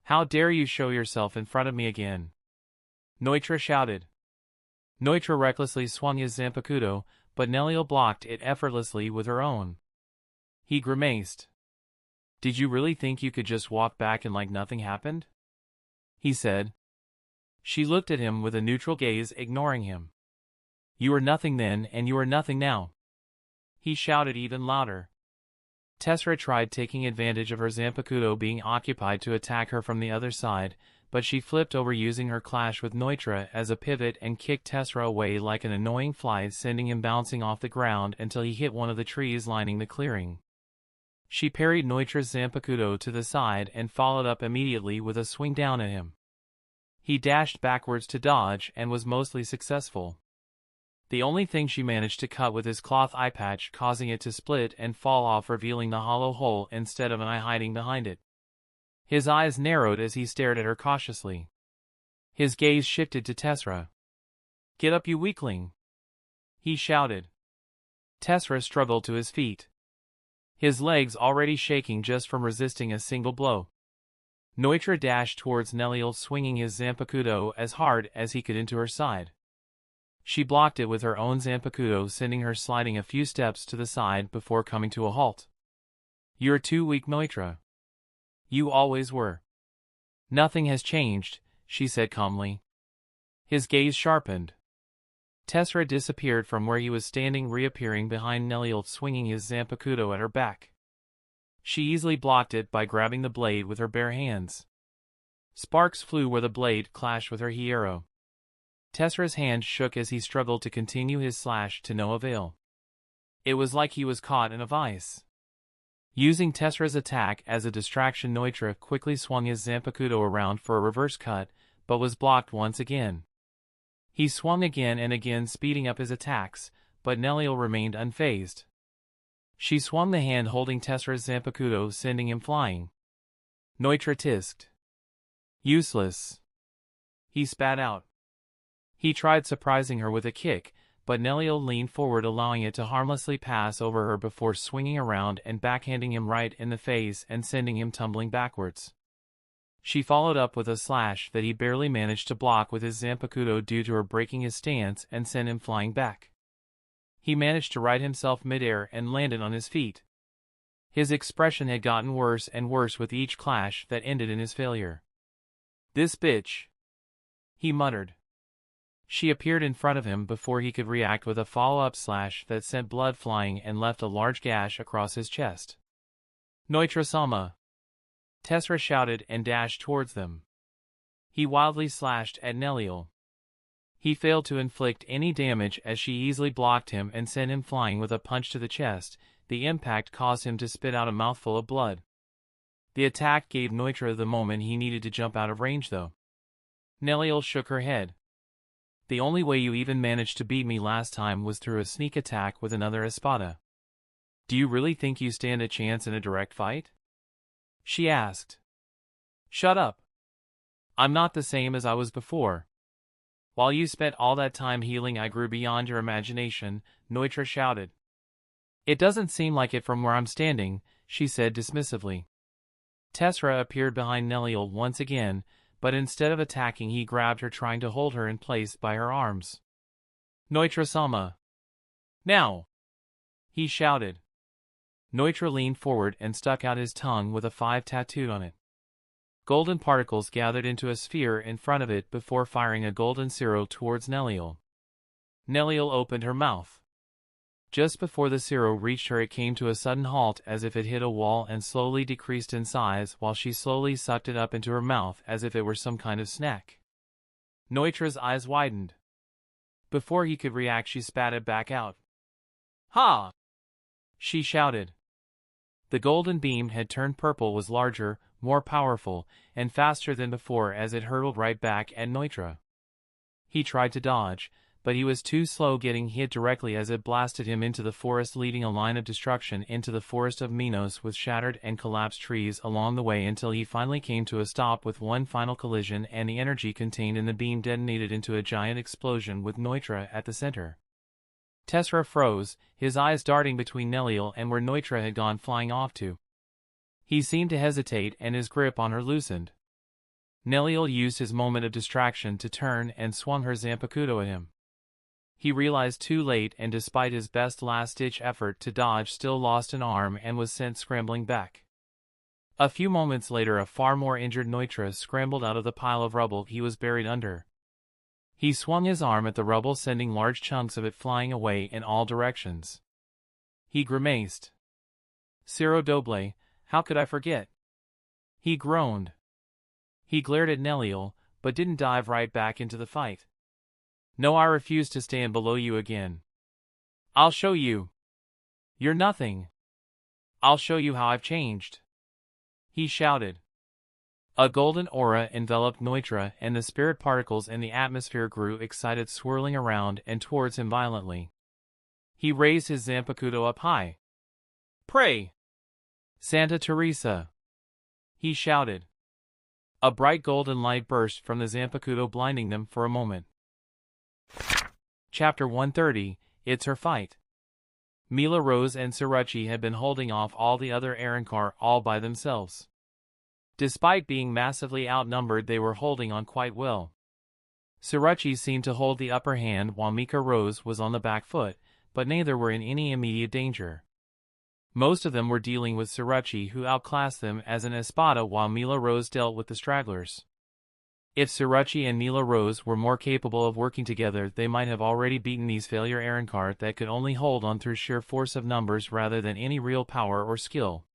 "How dare you show yourself in front of me again?" Noitra shouted. Noitra recklessly swung his Zanpakuto, but Nelliel blocked it effortlessly with her own. He grimaced. "Did you really think you could just walk back and like nothing happened?" he said. She looked at him with a neutral gaze, ignoring him. "You were nothing then, and you are nothing now," he shouted even louder. Tessera tried taking advantage of her Zanpakuto being occupied to attack her from the other side, but she flipped over using her clash with Noitra as a pivot and kicked Tessera away like an annoying fly, sending him bouncing off the ground until he hit one of the trees lining the clearing. She parried Noitra's Zanpakuto to the side and followed up immediately with a swing down at him. He dashed backwards to dodge and was mostly successful. The only thing she managed to cut with his cloth eye patch, causing it to split and fall off, revealing the hollow hole instead of an eye hiding behind it. His eyes narrowed as he stared at her cautiously. His gaze shifted to Tessera. "Get up, you weakling!" he shouted. Tessera struggled to his feet, his legs already shaking just from resisting a single blow. Noitra dashed towards Nelliel, swinging his Zanpakuto as hard as he could into her side. She blocked it with her own Zanpakuto, sending her sliding a few steps to the side before coming to a halt. You're too weak, Noitra. You always were. Nothing has changed, she said calmly. His gaze sharpened. Tessera disappeared from where he was standing, reappearing behind Nelliel, swinging his Zanpakuto at her back. She easily blocked it by grabbing the blade with her bare hands. Sparks flew where the blade clashed with her hierro. Tessera's hand shook as he struggled to continue his slash to no avail. It was like he was caught in a vice. Using Tessera's attack as a distraction, Noitra quickly swung his Zanpakuto around for a reverse cut, but was blocked once again. He swung again and again, speeding up his attacks, but Nelliel remained unfazed. She swung the hand holding Tessera's Zanpakuto, sending him flying. Noitra tisked. Useless. He spat out. He tried surprising her with a kick, but Nelliel leaned forward, allowing it to harmlessly pass over her before swinging around and backhanding him right in the face and sending him tumbling backwards. She followed up with a slash that he barely managed to block with his Zanpakuto due to her breaking his stance and sent him flying back. He managed to right himself midair and landed on his feet. His expression had gotten worse and worse with each clash that ended in his failure. This bitch, he muttered. She appeared in front of him before he could react with a follow-up slash that sent blood flying and left a large gash across his chest. Noitra-sama! Tessera shouted and dashed towards them. He wildly slashed at Nelliel. He failed to inflict any damage as she easily blocked him and sent him flying with a punch to the chest. The impact caused him to spit out a mouthful of blood. The attack gave Noitra the moment he needed to jump out of range, though. Nelliel shook her head. The only way you even managed to beat me last time was through a sneak attack with another Espada. Do you really think you stand a chance in a direct fight? She asked. Shut up. I'm not the same as I was before. While you spent all that time healing, I grew beyond your imagination, Noitra shouted. It doesn't seem like it from where I'm standing, she said dismissively. Tessera appeared behind Nelliel once again, but instead of attacking he grabbed her, trying to hold her in place by her arms. Noitra-sama! Now! He shouted. Noitra leaned forward and stuck out his tongue with a 5 tattooed on it. Golden particles gathered into a sphere in front of it before firing a golden Siro towards Nelliel. Nelliel opened her mouth. Just before the Siro reached her, it came to a sudden halt as if it hit a wall and slowly decreased in size while she slowly sucked it up into her mouth as if it were some kind of snack. Noitra's eyes widened. Before he could react, she spat it back out. Ha! She shouted. The golden beam had turned purple, was larger, more powerful, and faster than before as it hurtled right back at Noitra. He tried to dodge, but he was too slow, getting hit directly as it blasted him into the forest, leading a line of destruction into the forest of Minos with shattered and collapsed trees along the way until he finally came to a stop with one final collision, and the energy contained in the beam detonated into a giant explosion with Noitra at the center. Tessera froze, his eyes darting between Nelliel and where Noitra had gone flying off to. He seemed to hesitate and his grip on her loosened. Nelliel used his moment of distraction to turn and swung her Zanpakuto at him. He realized too late, and despite his best last-ditch effort to dodge, still lost an arm and was sent scrambling back. A few moments later, a far more injured Noitra scrambled out of the pile of rubble he was buried under. He swung his arm at the rubble, sending large chunks of it flying away in all directions. He grimaced. Ciro Doble, how could I forget? He groaned. He glared at Nelliel, but didn't dive right back into the fight. No, I refuse to stand below you again. I'll show you. You're nothing. I'll show you how I've changed. He shouted. A golden aura enveloped Noitra, and the spirit particles in the atmosphere grew excited, swirling around and towards him violently. He raised his Zanpakuto up high. Pray! Santa Teresa! He shouted. A bright golden light burst from the Zanpakuto, blinding them for a moment. Chapter 130, It's Her Fight. Mila, Rose, and Surachi had been holding off all the other Arrancar all by themselves. Despite being massively outnumbered, they were holding on quite well. Surachi seemed to hold the upper hand while Mika Rose was on the back foot, but neither were in any immediate danger. Most of them were dealing with Surachi, who outclassed them as an Espada, while Mila Rose dealt with the stragglers. If Surachi and Mila Rose were more capable of working together, they might have already beaten these failure Arrancar that could only hold on through sheer force of numbers rather than any real power or skill.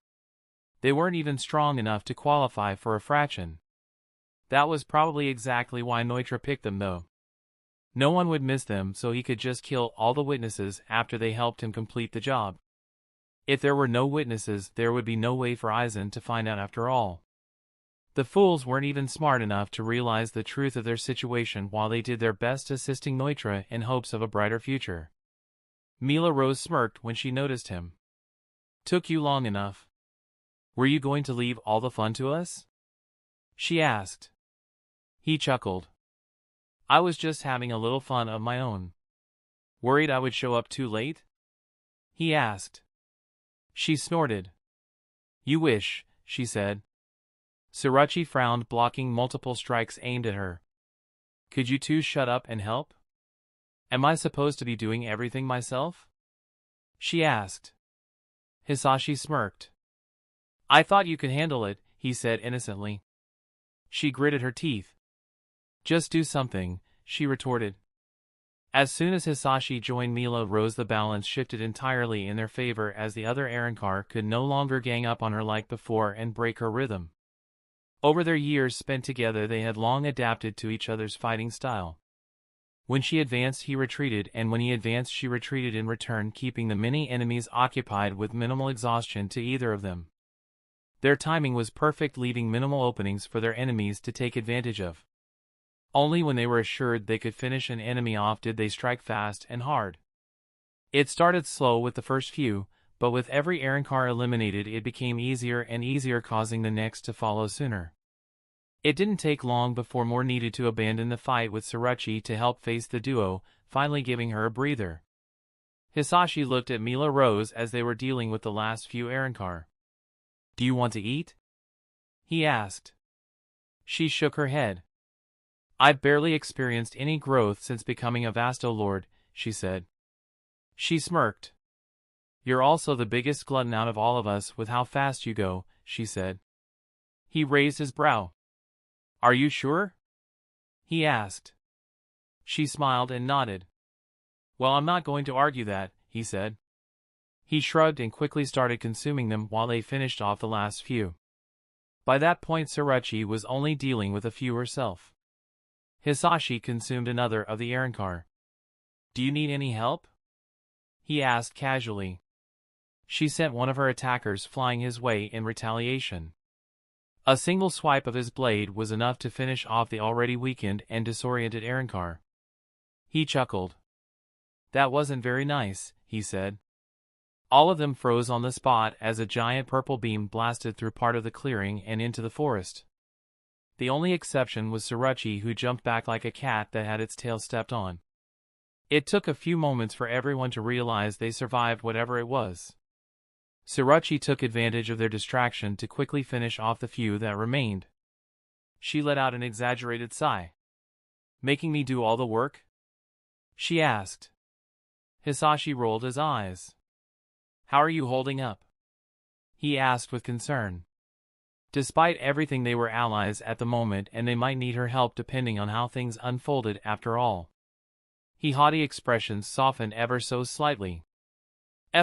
They weren't even strong enough to qualify for a fraction. That was probably exactly why Noitra picked them, though. No one would miss them, so he could just kill all the witnesses after they helped him complete the job. If there were no witnesses, there would be no way for Aizen to find out after all. The fools weren't even smart enough to realize the truth of their situation while they did their best assisting Noitra in hopes of a brighter future. Mila Rose smirked when she noticed him. "Took you long enough. Were you going to leave all the fun to us?" she asked. He chuckled. "I was just having a little fun of my own." "Worried I would show up too late?" he asked. She snorted. "You wish," she said. Surachi frowned, blocking multiple strikes aimed at her. "Could you two shut up and help? Am I supposed to be doing everything myself?" she asked. Hisashi smirked. "I thought you could handle it," he said innocently. She gritted her teeth. "Just do something," she retorted. As soon as Hisashi joined Mila Rose, the balance shifted entirely in their favor, as the other Arrancar could no longer gang up on her like before and break her rhythm. Over their years spent together, they had long adapted to each other's fighting style. When she advanced, he retreated, and when he advanced, she retreated in return, keeping the many enemies occupied with minimal exhaustion to either of them. Their timing was perfect, leaving minimal openings for their enemies to take advantage of. Only when they were assured they could finish an enemy off did they strike fast and hard. It started slow with the first few, but with every Arrancar eliminated it became easier and easier, causing the next to follow sooner. It didn't take long before more needed to abandon the fight, with Surachi to help face the duo, finally giving her a breather. Hisashi looked at Mila Rose as they were dealing with the last few Arrancar. "Do you want to eat?" he asked. She shook her head. "I've barely experienced any growth since becoming a Vasto Lord," she said. She smirked. "You're also the biggest glutton out of all of us with how fast you go," she said. He raised his brow. "Are you sure?" he asked. She smiled and nodded. "Well, I'm not going to argue that," he said. He shrugged and quickly started consuming them while they finished off the last few. By that point, Surachi was only dealing with a few herself. Hisashi consumed another of the Arrancar. "Do you need any help?" he asked casually. She sent one of her attackers flying his way in retaliation. A single swipe of his blade was enough to finish off the already weakened and disoriented Arrancar. He chuckled. "That wasn't very nice," he said. All of them froze on the spot as a giant purple beam blasted through part of the clearing and into the forest. The only exception was Surachi, who jumped back like a cat that had its tail stepped on. It took a few moments for everyone to realize they survived whatever it was. Surachi took advantage of their distraction to quickly finish off the few that remained. She let out an exaggerated sigh. "Making me do all the work?" she asked. Hisashi rolled his eyes. "How are you holding up?" he asked with concern. Despite everything, they were allies at the moment, and they might need her help depending on how things unfolded after all. His haughty expression softened ever so slightly.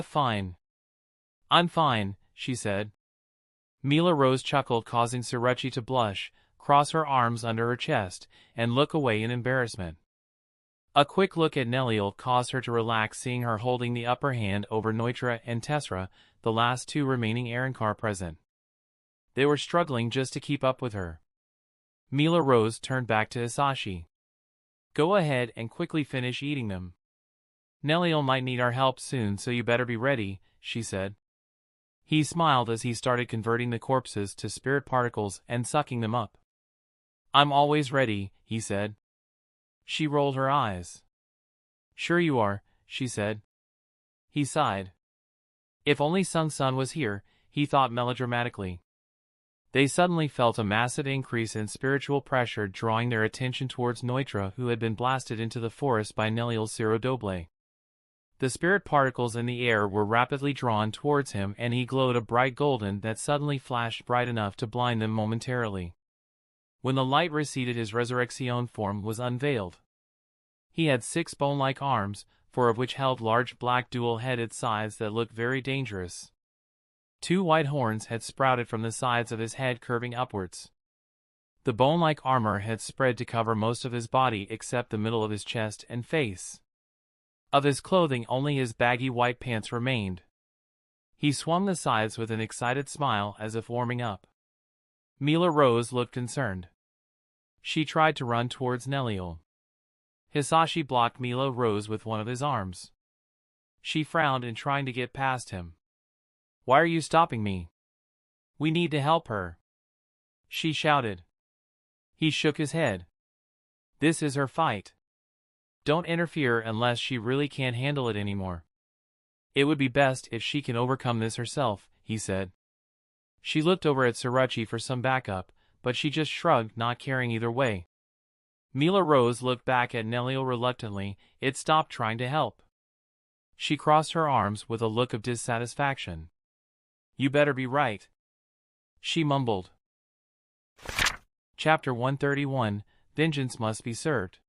Fine. I'm fine," she said. Mila Rose chuckled, causing Surachi to blush, cross her arms under her chest, and look away in embarrassment. A quick look at Nelliel caused her to relax, seeing her holding the upper hand over Noitra and Tessera, the last two remaining Arrancar present. They were struggling just to keep up with her. Mila Rose turned back to Hisashi. "Go ahead and quickly finish eating them. Nelliel might need our help soon, so you better be ready," she said. He smiled as he started converting the corpses to spirit particles and sucking them up. "I'm always ready," he said. She rolled her eyes. "Sure you are," she said. He sighed. If only Sung Sun was here, he thought melodramatically. They suddenly felt a massive increase in spiritual pressure, drawing their attention towards Noitra, who had been blasted into the forest by Nelliel's Ciro Doble. The spirit particles in the air were rapidly drawn towards him, and he glowed a bright golden that suddenly flashed bright enough to blind them momentarily. When the light receded, his resurrection form was unveiled. He had 6 bone-like arms, 4 of which held large black dual-headed scythes that looked very dangerous. 2 white horns had sprouted from the sides of his head, curving upwards. The bone-like armor had spread to cover most of his body except the middle of his chest and face. Of his clothing, only his baggy white pants remained. He swung the scythes with an excited smile as if warming up. Mila Rose looked concerned. She tried to run towards Nelliel. Hisashi blocked Mila Rose with one of his arms. She frowned in trying to get past him. "Why are you stopping me? We need to help her," she shouted. He shook his head. "This is her fight. Don't interfere unless she really can't handle it anymore. It would be best if she can overcome this herself," he said. She looked over at Surachi for some backup, but she just shrugged, not caring either way. Mila Rose looked back at Nelliel reluctantly. It stopped trying to help. She crossed her arms with a look of dissatisfaction. "You better be right," she mumbled. Chapter 131, Vengeance Must Be Served.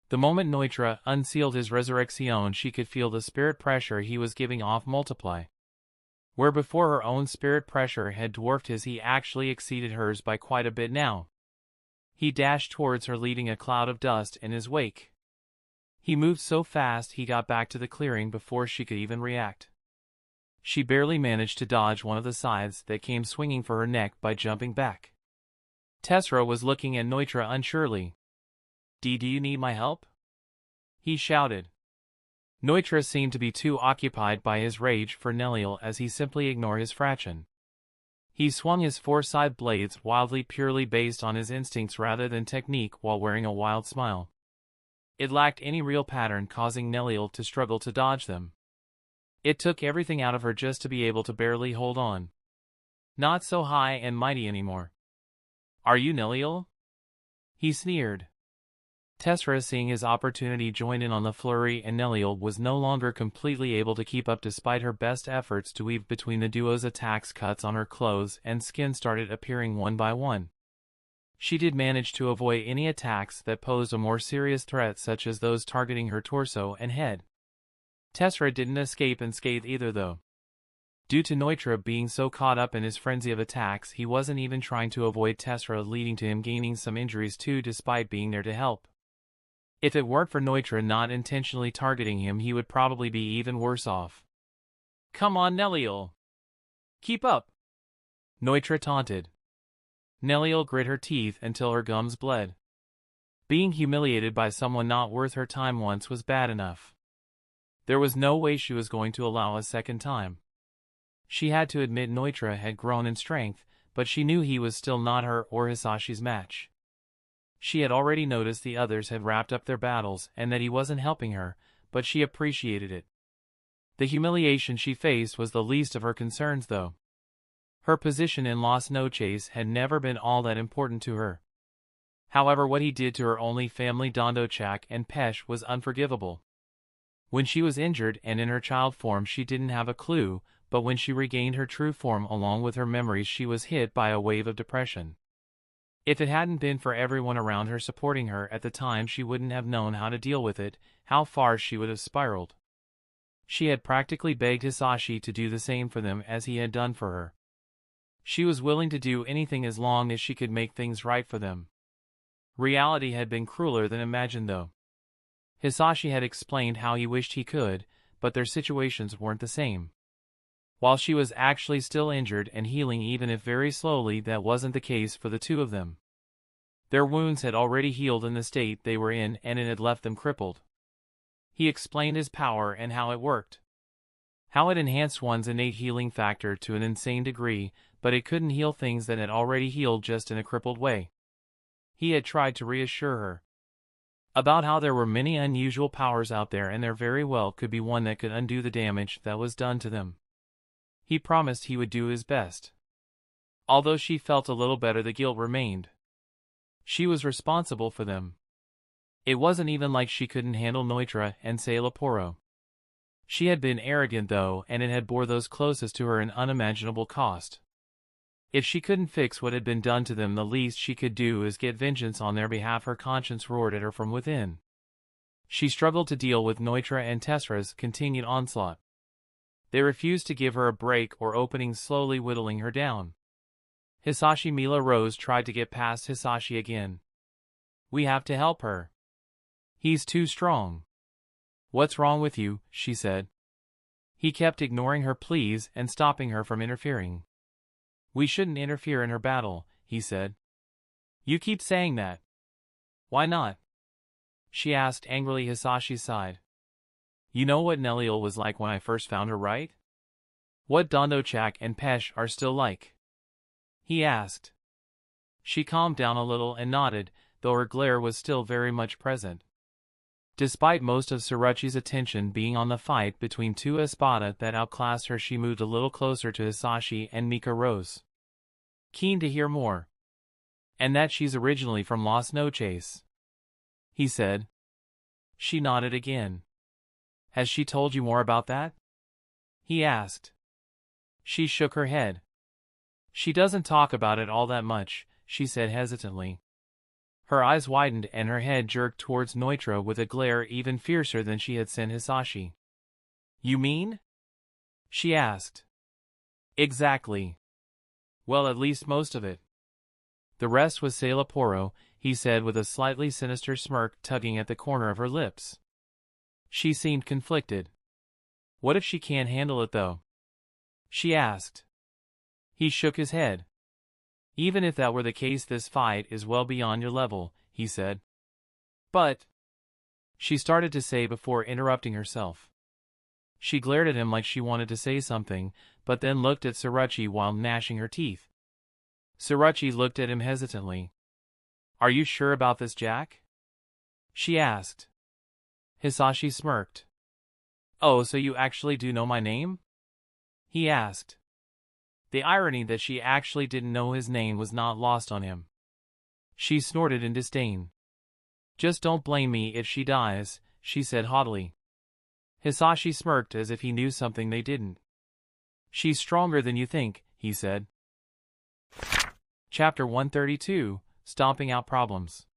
The moment Noitra unsealed his resurrection, she could feel the spirit pressure he was giving off multiply. Where before her own spirit pressure had dwarfed his, he actually exceeded hers by quite a bit now. He dashed towards her, leading a cloud of dust in his wake. He moved so fast he got back to the clearing before she could even react. She barely managed to dodge one of the scythes that came swinging for her neck by jumping back. Tessera was looking at Noitra unsurely. Do you need my help?" he shouted. Noitra seemed to be too occupied by his rage for Nelliel as he simply ignored his fraction. He swung his 4 side blades wildly, purely based on his instincts rather than technique, while wearing a wild smile. It lacked any real pattern, causing Nelliel to struggle to dodge them. It took everything out of her just to be able to barely hold on. Not so high and mighty anymore. "Are you Nelliel?" he sneered. Tessera, seeing his opportunity, joined in on the flurry, and Nelliel was no longer completely able to keep up despite her best efforts to weave between the duo's attacks. Cuts on her clothes and skin started appearing one by one. She did manage to avoid any attacks that posed a more serious threat, such as those targeting her torso and head. Tessera didn't escape unscathed either, though. Due to Noitra being so caught up in his frenzy of attacks, he wasn't even trying to avoid Tessera, leading to him gaining some injuries too despite being there to help. If it weren't for Noitra not intentionally targeting him, he would probably be even worse off. "Come on, Nelliel. Keep up," Noitra taunted. Nelliel grit her teeth until her gums bled. Being humiliated by someone not worth her time once was bad enough. There was no way she was going to allow a second time. She had to admit Noitra had grown in strength, but she knew he was still not her or Hisashi's match. She had already noticed the others had wrapped up their battles and that he wasn't helping her, but she appreciated it. The humiliation she faced was the least of her concerns, though. Her position in Las Noches had never been all that important to her. However, what he did to her only family Dondochak and Pesh was unforgivable. When she was injured and in her child form, she didn't have a clue, but when she regained her true form along with her memories, she was hit by a wave of depression. If it hadn't been for everyone around her supporting her at the time, she wouldn't have known how to deal with it, how far she would have spiraled. She had practically begged Hisashi to do the same for them as he had done for her. She was willing to do anything as long as she could make things right for them. Reality had been crueler than imagined, though. Hisashi had explained how he wished he could, but their situations weren't the same. While she was actually still injured and healing, even if very slowly, that wasn't the case for the two of them. Their wounds had already healed in the state they were in, and it had left them crippled. He explained his power and how it worked. How it enhanced one's innate healing factor to an insane degree, but it couldn't heal things that had already healed just in a crippled way. He had tried to reassure her about how there were many unusual powers out there, and there very well could be one that could undo the damage that was done to them. He promised he would do his best. Although she felt a little better, the guilt remained. She was responsible for them. It wasn't even like she couldn't handle Noitra and Sailaporo. She had been arrogant though, and it had bore those closest to her an unimaginable cost. If she couldn't fix what had been done to them, the least she could do is get vengeance on their behalf. Her conscience roared at her from within. She struggled to deal with Noitra and Tessera's continued onslaught. They refused to give her a break or opening, slowly whittling her down. Hisashi Mila Rose tried to get past Hisashi again. "We have to help her. He's too strong." "What's wrong with you?" she said. He kept ignoring her pleas and stopping her from interfering. "We shouldn't interfere in her battle," he said. "You keep saying that." "Why not?" she asked angrily. Hisashi sighed. "You know what Nelliel was like when I first found her, right? What Dondochak and Pesh are still like?" he asked. She calmed down a little and nodded, though her glare was still very much present. Despite most of Surachi's attention being on the fight between two Espada that outclassed her, she moved a little closer to Hisashi and Mika Rose. "Keen to hear more." "And that she's originally from Las Noches," he said. She nodded again. "Has she told you more about that?" he asked. She shook her head. "She doesn't talk about it all that much," she said hesitantly. Her eyes widened and her head jerked towards Noitra with a glare even fiercer than she had sent Hisashi. "You mean?" she asked. "Exactly. Well, at least most of it. The rest was Sailaporo," he said with a slightly sinister smirk tugging at the corner of her lips. She seemed conflicted. "What if she can't handle it though?" she asked. He shook his head. "Even if that were the case, this fight is well beyond your level," he said. "But," she started to say before interrupting herself. She glared at him like she wanted to say something, but then looked at Surachi while gnashing her teeth. Surachi looked at him hesitantly. "Are you sure about this, Jack?" she asked. Hisashi smirked. "Oh, so you actually do know my name?" he asked. The irony that she actually didn't know his name was not lost on him. She snorted in disdain. "Just don't blame me if she dies," she said haughtily. Hisashi smirked as if he knew something they didn't. "She's stronger than you think," he said. Chapter 132, Stomping Out Problems.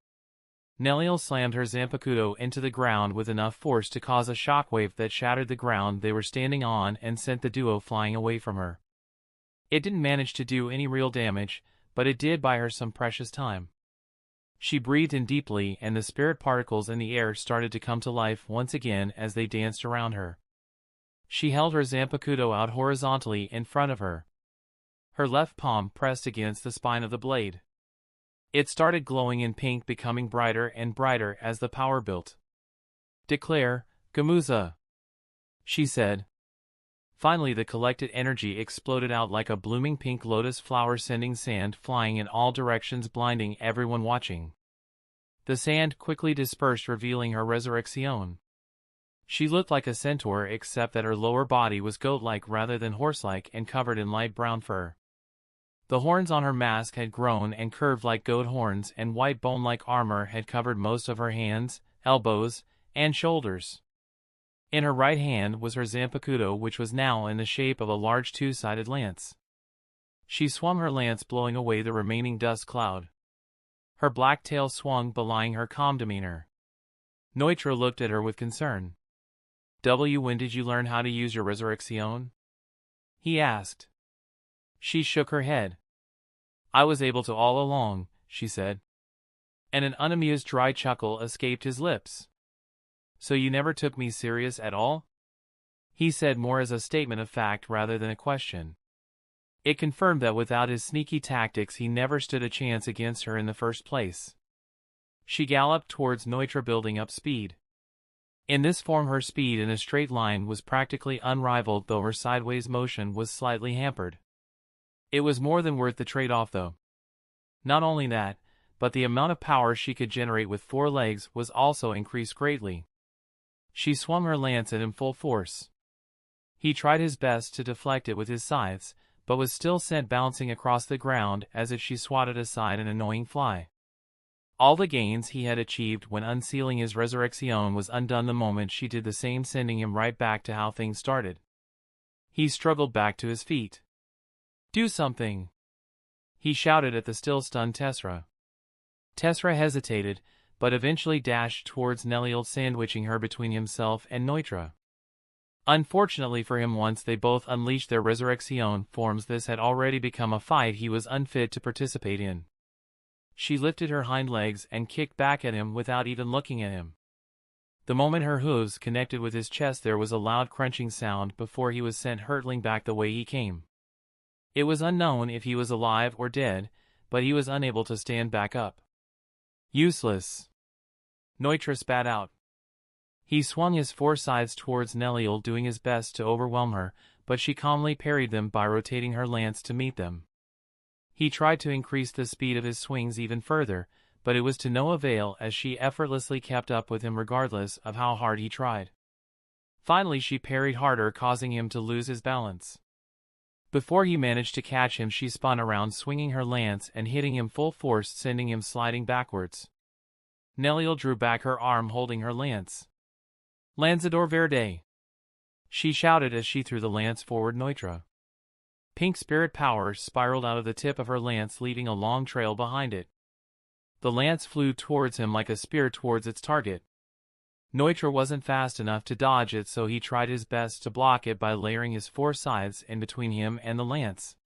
Nelliel slammed her Zanpakuto into the ground with enough force to cause a shockwave that shattered the ground they were standing on and sent the duo flying away from her. It didn't manage to do any real damage, but it did buy her some precious time. She breathed in deeply and the spirit particles in the air started to come to life once again as they danced around her. She held her Zanpakuto out horizontally in front of her. Her left palm pressed against the spine of the blade. It started glowing in pink, becoming brighter and brighter as the power built. "Declare, Gamuza," she said. Finally the collected energy exploded out like a blooming pink lotus flower, sending sand flying in all directions, blinding everyone watching. The sand quickly dispersed, revealing her resurrection. She looked like a centaur except that her lower body was goat-like rather than horse-like and covered in light brown fur. The horns on her mask had grown and curved like goat horns, and white bone-like armor had covered most of her hands, elbows, and shoulders. In her right hand was her Zanpakuto, which was now in the shape of a large two-sided lance. She swung her lance, blowing away the remaining dust cloud. Her black tail swung, belying her calm demeanor. Noitra looked at her with concern. "When did you learn how to use your resurrection?" he asked. She shook her head. "I was able to all along," she said. And an unamused dry chuckle escaped his lips. "So you never took me serious at all?" he said, more as a statement of fact rather than a question. It confirmed that without his sneaky tactics he never stood a chance against her in the first place. She galloped towards Noitra, building up speed. In this form her speed in a straight line was practically unrivaled, though her sideways motion was slightly hampered. It was more than worth the trade-off though. Not only that, but the amount of power she could generate with 4 legs was also increased greatly. She swung her lance at him full force. He tried his best to deflect it with his scythes, but was still sent bouncing across the ground as if she swatted aside an annoying fly. All the gains he had achieved when unsealing his resurrection was undone the moment she did the same, sending him right back to how things started. He struggled back to his feet. "Do something!" he shouted at the still stunned Tessera. Tessera hesitated, but eventually dashed towards Nelliel, sandwiching her between himself and Noitra. Unfortunately for him, once they both unleashed their resurrection forms, this had already become a fight he was unfit to participate in. She lifted her hind legs and kicked back at him without even looking at him. The moment her hooves connected with his chest, there was a loud crunching sound before he was sent hurtling back the way he came. It was unknown if he was alive or dead, but he was unable to stand back up. "Useless," Noitra spat out. He swung his four sides towards Nelliel, doing his best to overwhelm her, but she calmly parried them by rotating her lance to meet them. He tried to increase the speed of his swings even further, but it was to no avail, as she effortlessly kept up with him regardless of how hard he tried. Finally she parried harder, causing him to lose his balance. Before he managed to catch him, she spun around, swinging her lance and hitting him full force, sending him sliding backwards. Nelliel drew back her arm holding her lance. "Lanzador Verde!" she shouted as she threw the lance forward. Noitra. Pink spirit power spiraled out of the tip of her lance, leaving a long trail behind it. The lance flew towards him like a spear towards its target. Noitra wasn't fast enough to dodge it, so he tried his best to block it by layering his four sides in between him and the lance.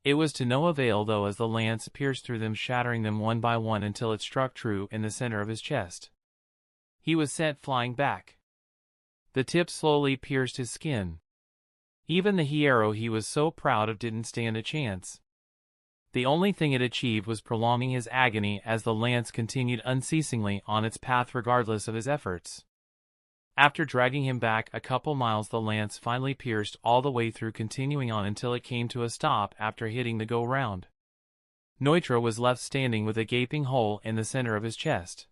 It was to no avail though, as the lance pierced through them, shattering them one by one until it struck true in the center of his chest. He was sent flying back. The tip slowly pierced his skin. Even the hero he was so proud of didn't stand a chance. The only thing it achieved was prolonging his agony as the lance continued unceasingly on its path regardless of his efforts. After dragging him back a couple miles, the lance finally pierced all the way through, continuing on until it came to a stop after hitting the go-round. Noitra was left standing with a gaping hole in the center of his chest.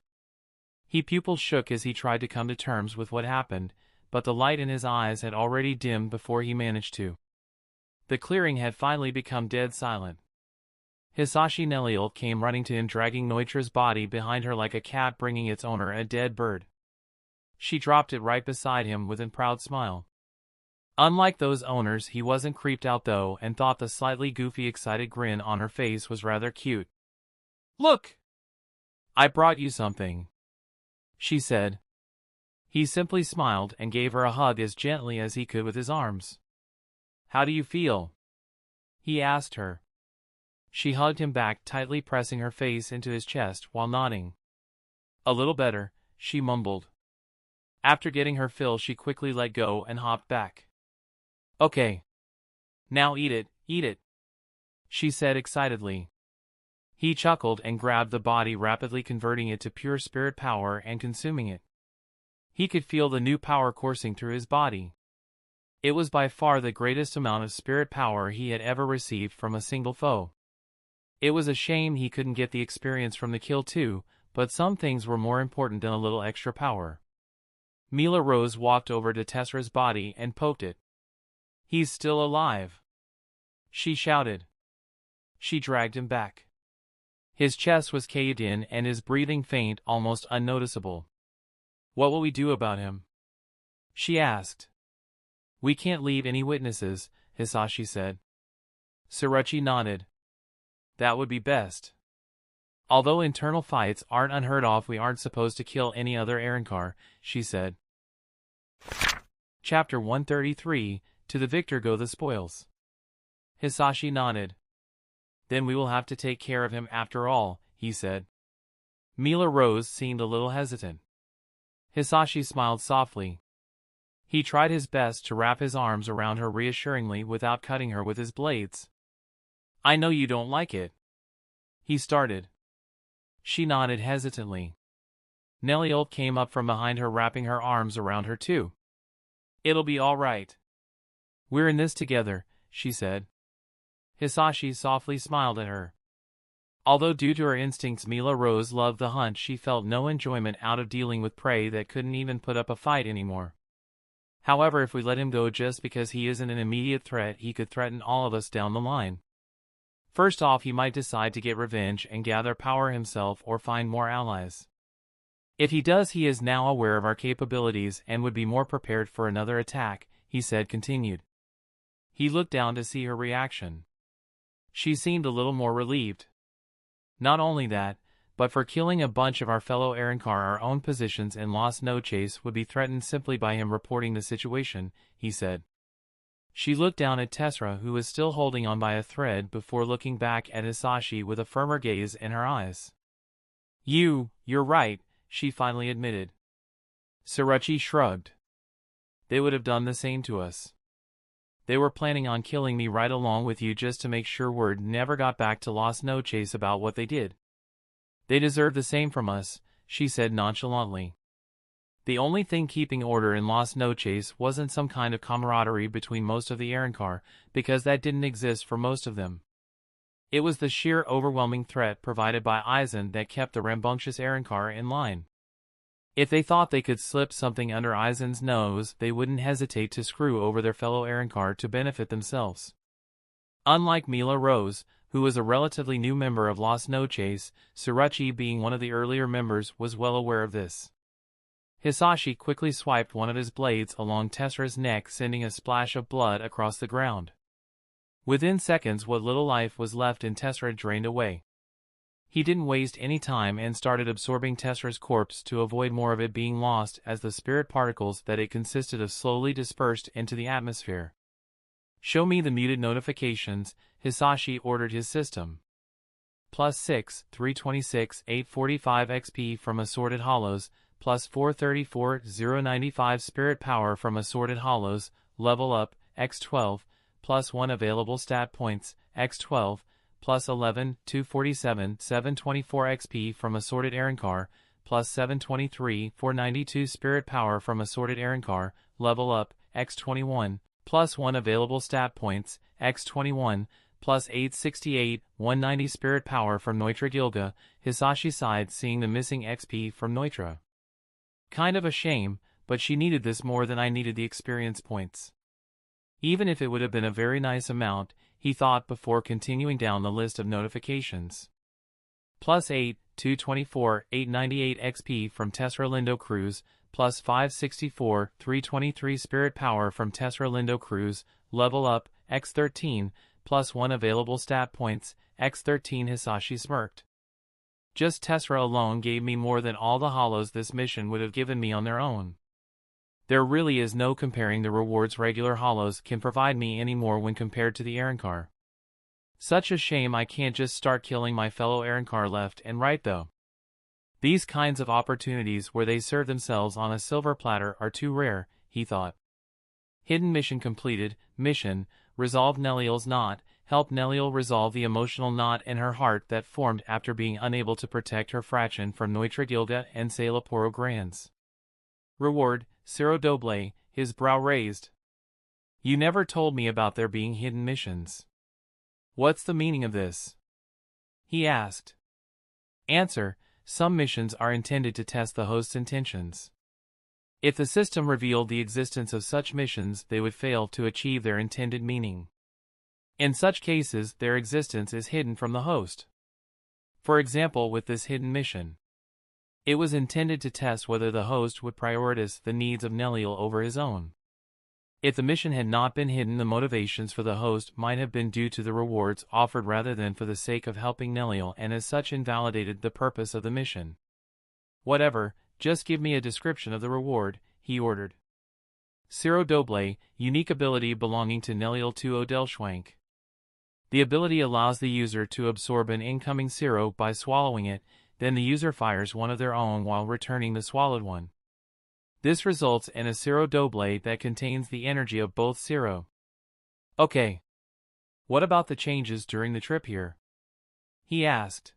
His pupils shook as he tried to come to terms with what happened, but the light in his eyes had already dimmed before he managed to. The clearing had finally become dead silent. Hisashi Nelliel came running to him, dragging Noitra's body behind her like a cat bringing its owner a dead bird. She dropped it right beside him with a proud smile. Unlike those owners, he wasn't creeped out though, and thought the slightly goofy excited grin on her face was rather cute. "Look! I brought you something," she said. He simply smiled and gave her a hug as gently as he could with his arms. "How do you feel?" he asked her. She hugged him back, tightly pressing her face into his chest while nodding. "A little better," she mumbled. After getting her fill, she quickly let go and hopped back. "Okay. Now eat it," she said excitedly. He chuckled and grabbed the body, rapidly converting it to pure spirit power and consuming it. He could feel the new power coursing through his body. It was by far the greatest amount of spirit power he had ever received from a single foe. It was a shame he couldn't get the experience from the kill too, but some things were more important than a little extra power. Mila Rose walked over to Tessera's body and poked it. "He's still alive," she shouted. She dragged him back. His chest was caved in and his breathing faint, almost unnoticeable. "What will we do about him?" she asked. "We can't leave any witnesses," Hisashi said. Surachi nodded. "That would be best. Although internal fights aren't unheard of, we aren't supposed to kill any other Arrancar," she said. Chapter 133, To the Victor Go the Spoils. Hisashi nodded. "Then we will have to take care of him after all," he said. Mila Rose seemed a little hesitant. Hisashi smiled softly. He tried his best to wrap his arms around her reassuringly without cutting her with his blades. "I know you don't like it," he started. She nodded hesitantly. Nelliel came up from behind her, wrapping her arms around her too. "It'll be all right. We're in this together," she said. Hisashi softly smiled at her. Although due to her instincts Mila Rose loved the hunt, she felt no enjoyment out of dealing with prey that couldn't even put up a fight anymore. However, if we let him go just because he isn't an immediate threat, he could threaten all of us down the line. First off, he might decide to get revenge and gather power himself or find more allies. If he does, he is now aware of our capabilities and would be more prepared for another attack, he said continued. He looked down to see her reaction. She seemed a little more relieved. Not only that, but for killing a bunch of our fellow Arrancar, our own positions in Las Noches would be threatened simply by him reporting the situation, he said. She looked down at Tessera, who was still holding on by a thread, before looking back at Hisashi with a firmer gaze in her eyes. You're right, she finally admitted. Surachi shrugged. They would have done the same to us. They were planning on killing me right along with you just to make sure word never got back to Las Noches about what they did. They deserve the same from us, she said nonchalantly. The only thing keeping order in Las Noches wasn't some kind of camaraderie between most of the Arrancar, because that didn't exist for most of them. It was the sheer overwhelming threat provided by Aizen that kept the rambunctious Arrancar in line. If they thought they could slip something under Aizen's nose, they wouldn't hesitate to screw over their fellow Arrancar to benefit themselves. Unlike Mila Rose, who was a relatively new member of Las Noches, Surachi, being one of the earlier members, was well aware of this. Hisashi quickly swiped one of his blades along Tessera's neck, sending a splash of blood across the ground. Within seconds, what little life was left in Tessera drained away. He didn't waste any time and started absorbing Tessera's corpse to avoid more of it being lost as the spirit particles that it consisted of slowly dispersed into the atmosphere. Show me the muted notifications, Hisashi ordered his system. +6, 326, 845 XP from Assorted Hollows, +434, 095 Spirit Power from Assorted Hollows, level up, x12, +1 available stat points, x12, +11, 247, 724 XP from Assorted Arrancar, +723, 492 Spirit Power from Assorted Arrancar, level up, x21, +1 available stat points, x21, +868, 190 Spirit Power from Noitra Gilga. Hisashi sighed, seeing the missing XP from Noitra. Kind of a shame, but she needed this more than I needed the experience points. Even if it would have been a very nice amount, he thought before continuing down the list of notifications. +8, 224, 898 XP from Tessera Lindo Cruz, +564, 323 Spirit Power from Tessera Lindo Cruz, level up, x13, +1 available stat points, x13. Hisashi smirked. Just Tessera alone gave me more than all the hollows this mission would have given me on their own. There really is no comparing the rewards regular hollows can provide me anymore when compared to the Arrancar. Such a shame I can't just start killing my fellow Arrancar left and right though. These kinds of opportunities where they serve themselves on a silver platter are too rare, he thought. Hidden mission completed. Mission: resolve Nelliel's knot. Help Nelliel resolve the emotional knot in her heart that formed after being unable to protect her fraction from Noitra Gilga and Sailaporo Grands. Reward: Ciro Doble, his brow raised. You never told me about there being hidden missions. What's the meaning of this? He asked. Answer: some missions are intended to test the host's intentions. If the system revealed the existence of such missions, they would fail to achieve their intended meaning. In such cases, their existence is hidden from the host. For example, with this hidden mission, it was intended to test whether the host would prioritize the needs of Nelliel over his own. If the mission had not been hidden, the motivations for the host might have been due to the rewards offered rather than for the sake of helping Nelliel, and as such invalidated the purpose of the mission. Whatever, just give me a description of the reward, he ordered. Ciro Doble, unique ability belonging to Nelliel to Odelschwank. The ability allows the user to absorb an incoming Ciro by swallowing it, then the user fires one of their own while returning the swallowed one. This results in a Ciro Doble that contains the energy of both Ciro. Okay. What about the changes during the trip here? He asked.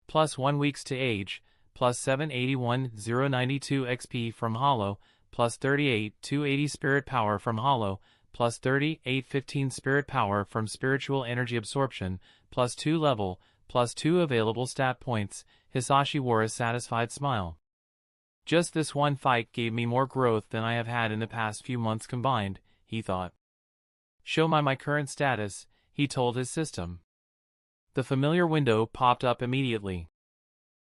+1 weeks to age, +781, 092 XP from Hollow, +38, 280 Spirit Power from Hollow, +30, 815 Spirit Power from Spiritual Energy Absorption, +2 level, +2 available stat points. Hisashi wore a satisfied smile. Just this one fight gave me more growth than I have had in the past few months combined, he thought. Show my current status, he told his system. The familiar window popped up immediately.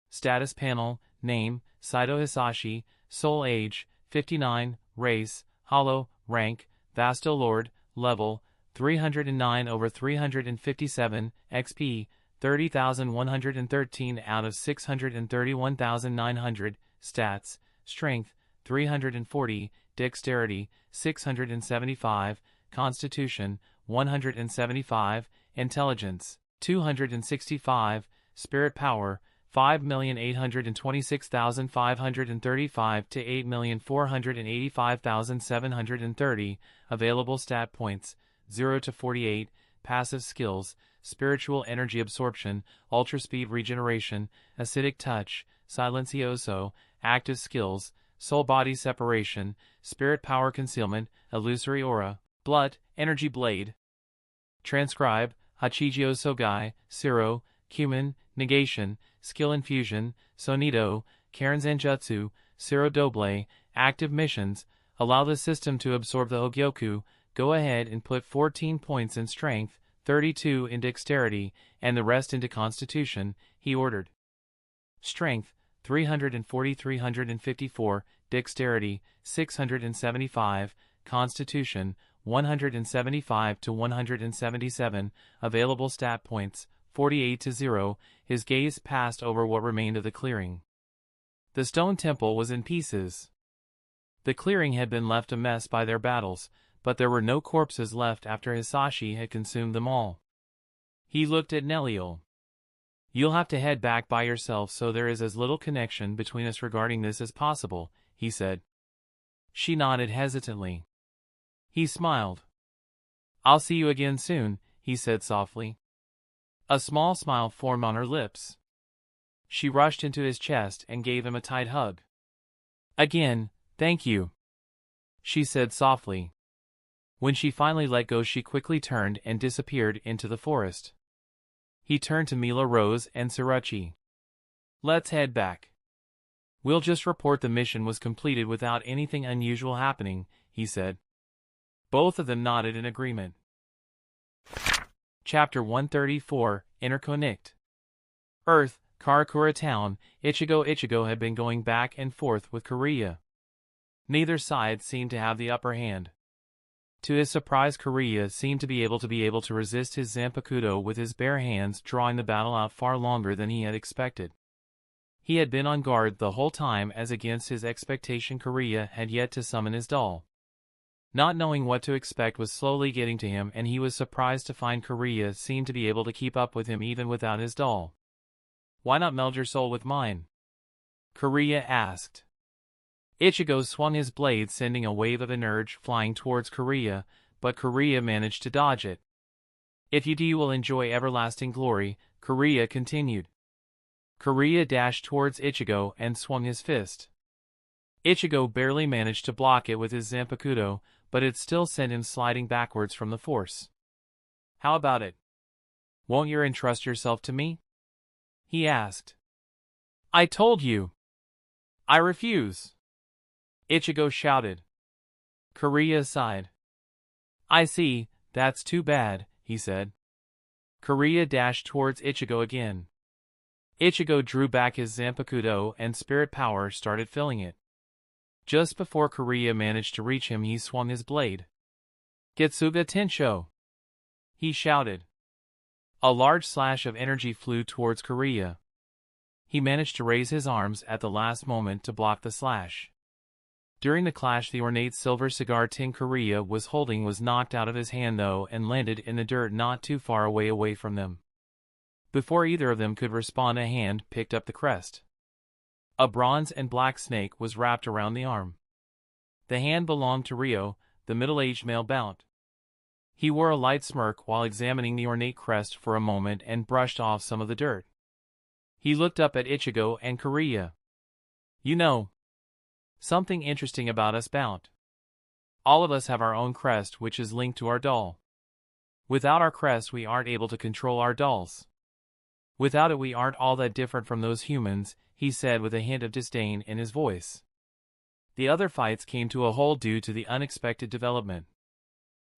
Status panel, name, Saito Hisashi, soul age, 59, race, hollow, rank, Vasto Lord, level, 309/357, XP, 30,113 out of 631,900, stats, strength, 340, dexterity, 675, constitution, 175, intelligence, 265, spirit power, 5,826,535 to 8,485,730, available stat points, 0 to 48, passive skills, spiritual energy absorption, ultra speed regeneration, acidic touch, silencioso, active skills, soul body separation, spirit power concealment, illusory aura, blood, energy blade. Transcribe, Hachijio Sogai, Siro, Cumin, negation, skill infusion, Sonido, Karen Zanjutsu, Siro Doble, active missions, allow the system to absorb the Hogyoku, go ahead and put 14 points in strength, 32 in dexterity, and the rest into constitution, he ordered. Strength, 340-354, dexterity, 675, constitution, 175 to 177, available stat points, 48 to 0, his gaze passed over what remained of the clearing. The stone temple was in pieces. The clearing had been left a mess by their battles, but there were no corpses left after Hisashi had consumed them all. He looked at Nelliel. You'll have to head back by yourself so there is as little connection between us regarding this as possible, he said. She nodded hesitantly. He smiled. I'll see you again soon, he said softly. A small smile formed on her lips. She rushed into his chest and gave him a tight hug. Again, thank you, she said softly. When she finally let go, she quickly turned and disappeared into the forest. He turned to Mila Rose and Tsuruchi. Let's head back. We'll just report the mission was completed without anything unusual happening, he said. Both of them nodded in agreement. Chapter 134, Interconnect. Earth, Karakura Town, Ichigo had been going back and forth with Kariya. Neither side seemed to have the upper hand. To his surprise, Kariya seemed to be able to resist his Zanpakuto with his bare hands, drawing the battle out far longer than he had expected. He had been on guard the whole time, as against his expectation Kariya had yet to summon his doll. Not knowing what to expect was slowly getting to him, and he was surprised to find Kariya seemed to be able to keep up with him even without his doll. Why not meld your soul with mine? Kariya asked. Ichigo swung his blade, sending a wave of energy flying towards Kariya, but Kariya managed to dodge it. If you do, you will enjoy everlasting glory, Kariya continued. Kariya dashed towards Ichigo and swung his fist. Ichigo barely managed to block it with his Zanpakuto, but it still sent him sliding backwards from the force. How about it? Won't you entrust yourself to me? He asked. I told you. I refuse. Ichigo shouted. Kariya sighed. I see, that's too bad, he said. Kariya dashed towards Ichigo again. Ichigo drew back his Zanpakuto and spirit power started filling it. Just before Kariya managed to reach him, he swung his blade. Getsuga Tensho! He shouted. A large slash of energy flew towards Kariya. He managed to raise his arms at the last moment to block the slash. During the clash, the ornate silver cigar tin Kariya was holding was knocked out of his hand though and landed in the dirt not too far away from them. Before either of them could respond, a hand picked up the crest. A bronze and black snake was wrapped around the arm. The hand belonged to Ryo, the middle-aged male Bount. He wore a light smirk while examining the ornate crest for a moment and brushed off some of the dirt. He looked up at Ichigo and Kariya. You know something interesting about us, Bount. All of us have our own crest which is linked to our doll. Without our crest we aren't able to control our dolls. Without it we aren't all that different from those humans, he said with a hint of disdain in his voice. The other fights came to a halt due to the unexpected development.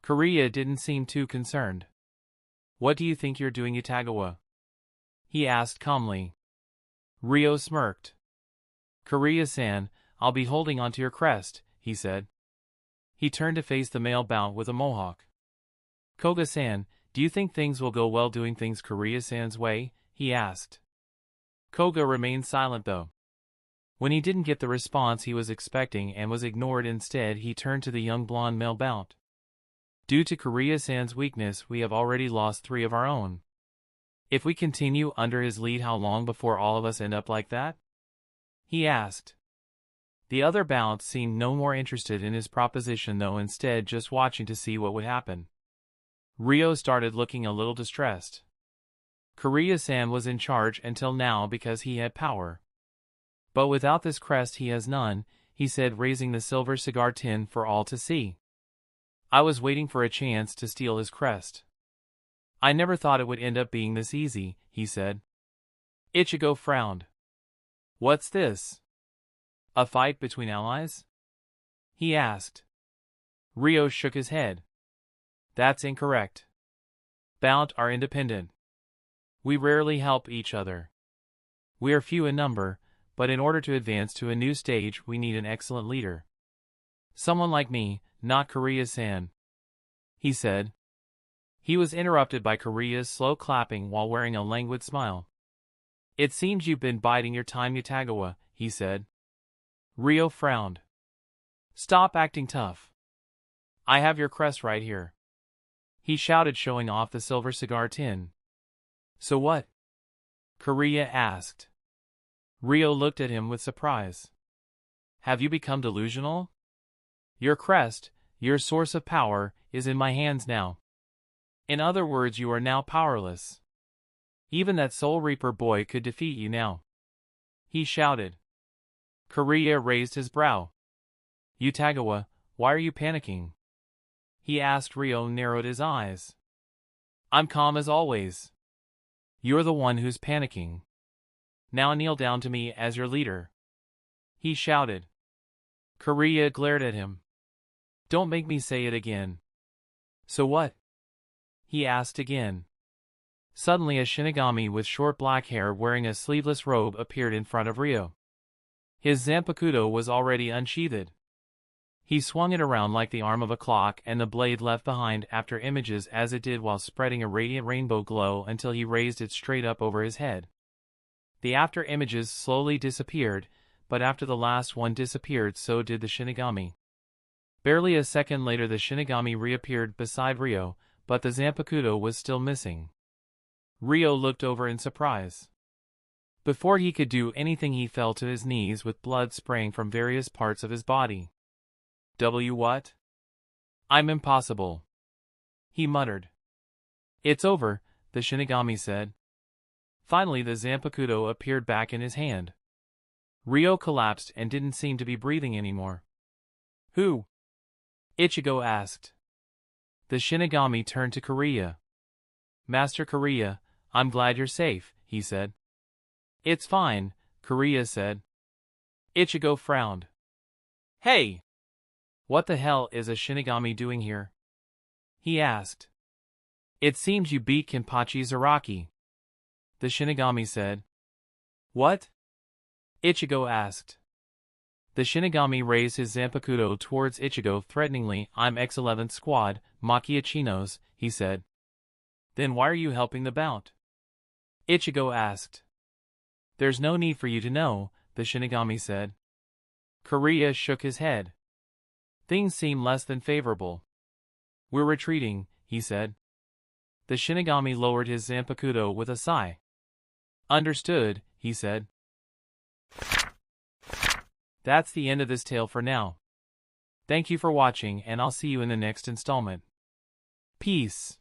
Kariya didn't seem too concerned. What do you think you're doing, Utagawa? he asked calmly. Ryo smirked. Kariya-san, I'll be holding onto your crest, he said. He turned to face the male Bount with a mohawk. Koga-san, do you think things will go well doing things Kariya-san's way? He asked. Koga remained silent though. When he didn't get the response he was expecting and was ignored instead, he turned to the young blonde male Bount. Due to Kariya-san's weakness, we have already lost 3 of our own. If we continue under his lead, how long before all of us end up like that? He asked. The other Bounts seemed no more interested in his proposition though, instead just watching to see what would happen. Ryo started looking a little distressed. Kariya-san was in charge until now because he had power. But without this crest he has none, he said, raising the silver cigar tin for all to see. I was waiting for a chance to steal his crest. I never thought it would end up being this easy, he said. Ichigo frowned. What's this? A fight between allies? He asked. Ryo shook his head. That's incorrect. Bount are independent. We rarely help each other. We are few in number, but in order to advance to a new stage we need an excellent leader. Someone like me, not Kariya-san, he said. He was interrupted by Kariya's slow clapping while wearing a languid smile. It seems you've been biding your time, Yutagawa, he said. Ryo frowned. Stop acting tough. I have your crest right here, he shouted, showing off the silver cigar tin. So what? Kariya asked. Ryo looked at him with surprise. Have you become delusional? Your crest, your source of power, is in my hands now. In other words, you are now powerless. Even that Soul Reaper boy could defeat you now, he shouted. Kariya raised his brow. Yutagawa, why are you panicking? He asked. Ryo narrowed his eyes. I'm calm as always. You're the one who's panicking. Now kneel down to me as your leader, he shouted. Kariya glared at him. Don't make me say it again. So what? He asked again. Suddenly a Shinigami with short black hair wearing a sleeveless robe appeared in front of Ryo. His Zanpakuto was already unsheathed. He swung it around like the arm of a clock, and the blade left behind after images as it did while spreading a radiant rainbow glow until he raised it straight up over his head. The after images slowly disappeared, but after the last one disappeared, so did the Shinigami. Barely a second later the Shinigami reappeared beside Ryo, but the Zanpakuto was still missing. Ryo looked over in surprise. Before he could do anything he fell to his knees with blood spraying from various parts of his body. What? I'm impossible, he muttered. It's over, the Shinigami said. Finally the Zanpakuto appeared back in his hand. Ryo collapsed and didn't seem to be breathing anymore. Who? Ichigo asked. The Shinigami turned to Kariya. Master Kariya, I'm glad you're safe, he said. It's fine, Kariya said. Ichigo frowned. Hey! What the hell is a Shinigami doing here? He asked. It seems you beat Kenpachi Zaraki, the Shinigami said. What? Ichigo asked. The Shinigami raised his Zanpakuto towards Ichigo threateningly. I'm X11th Squad, Makiachinos, he said. Then why are you helping the Bount? Ichigo asked. There's no need for you to know, the Shinigami said. Kariya shook his head. Things seem less than favorable. We're retreating, he said. The Shinigami lowered his Zanpakuto with a sigh. Understood, he said. That's the end of this tale for now. Thank you for watching, and I'll see you in the next installment. Peace.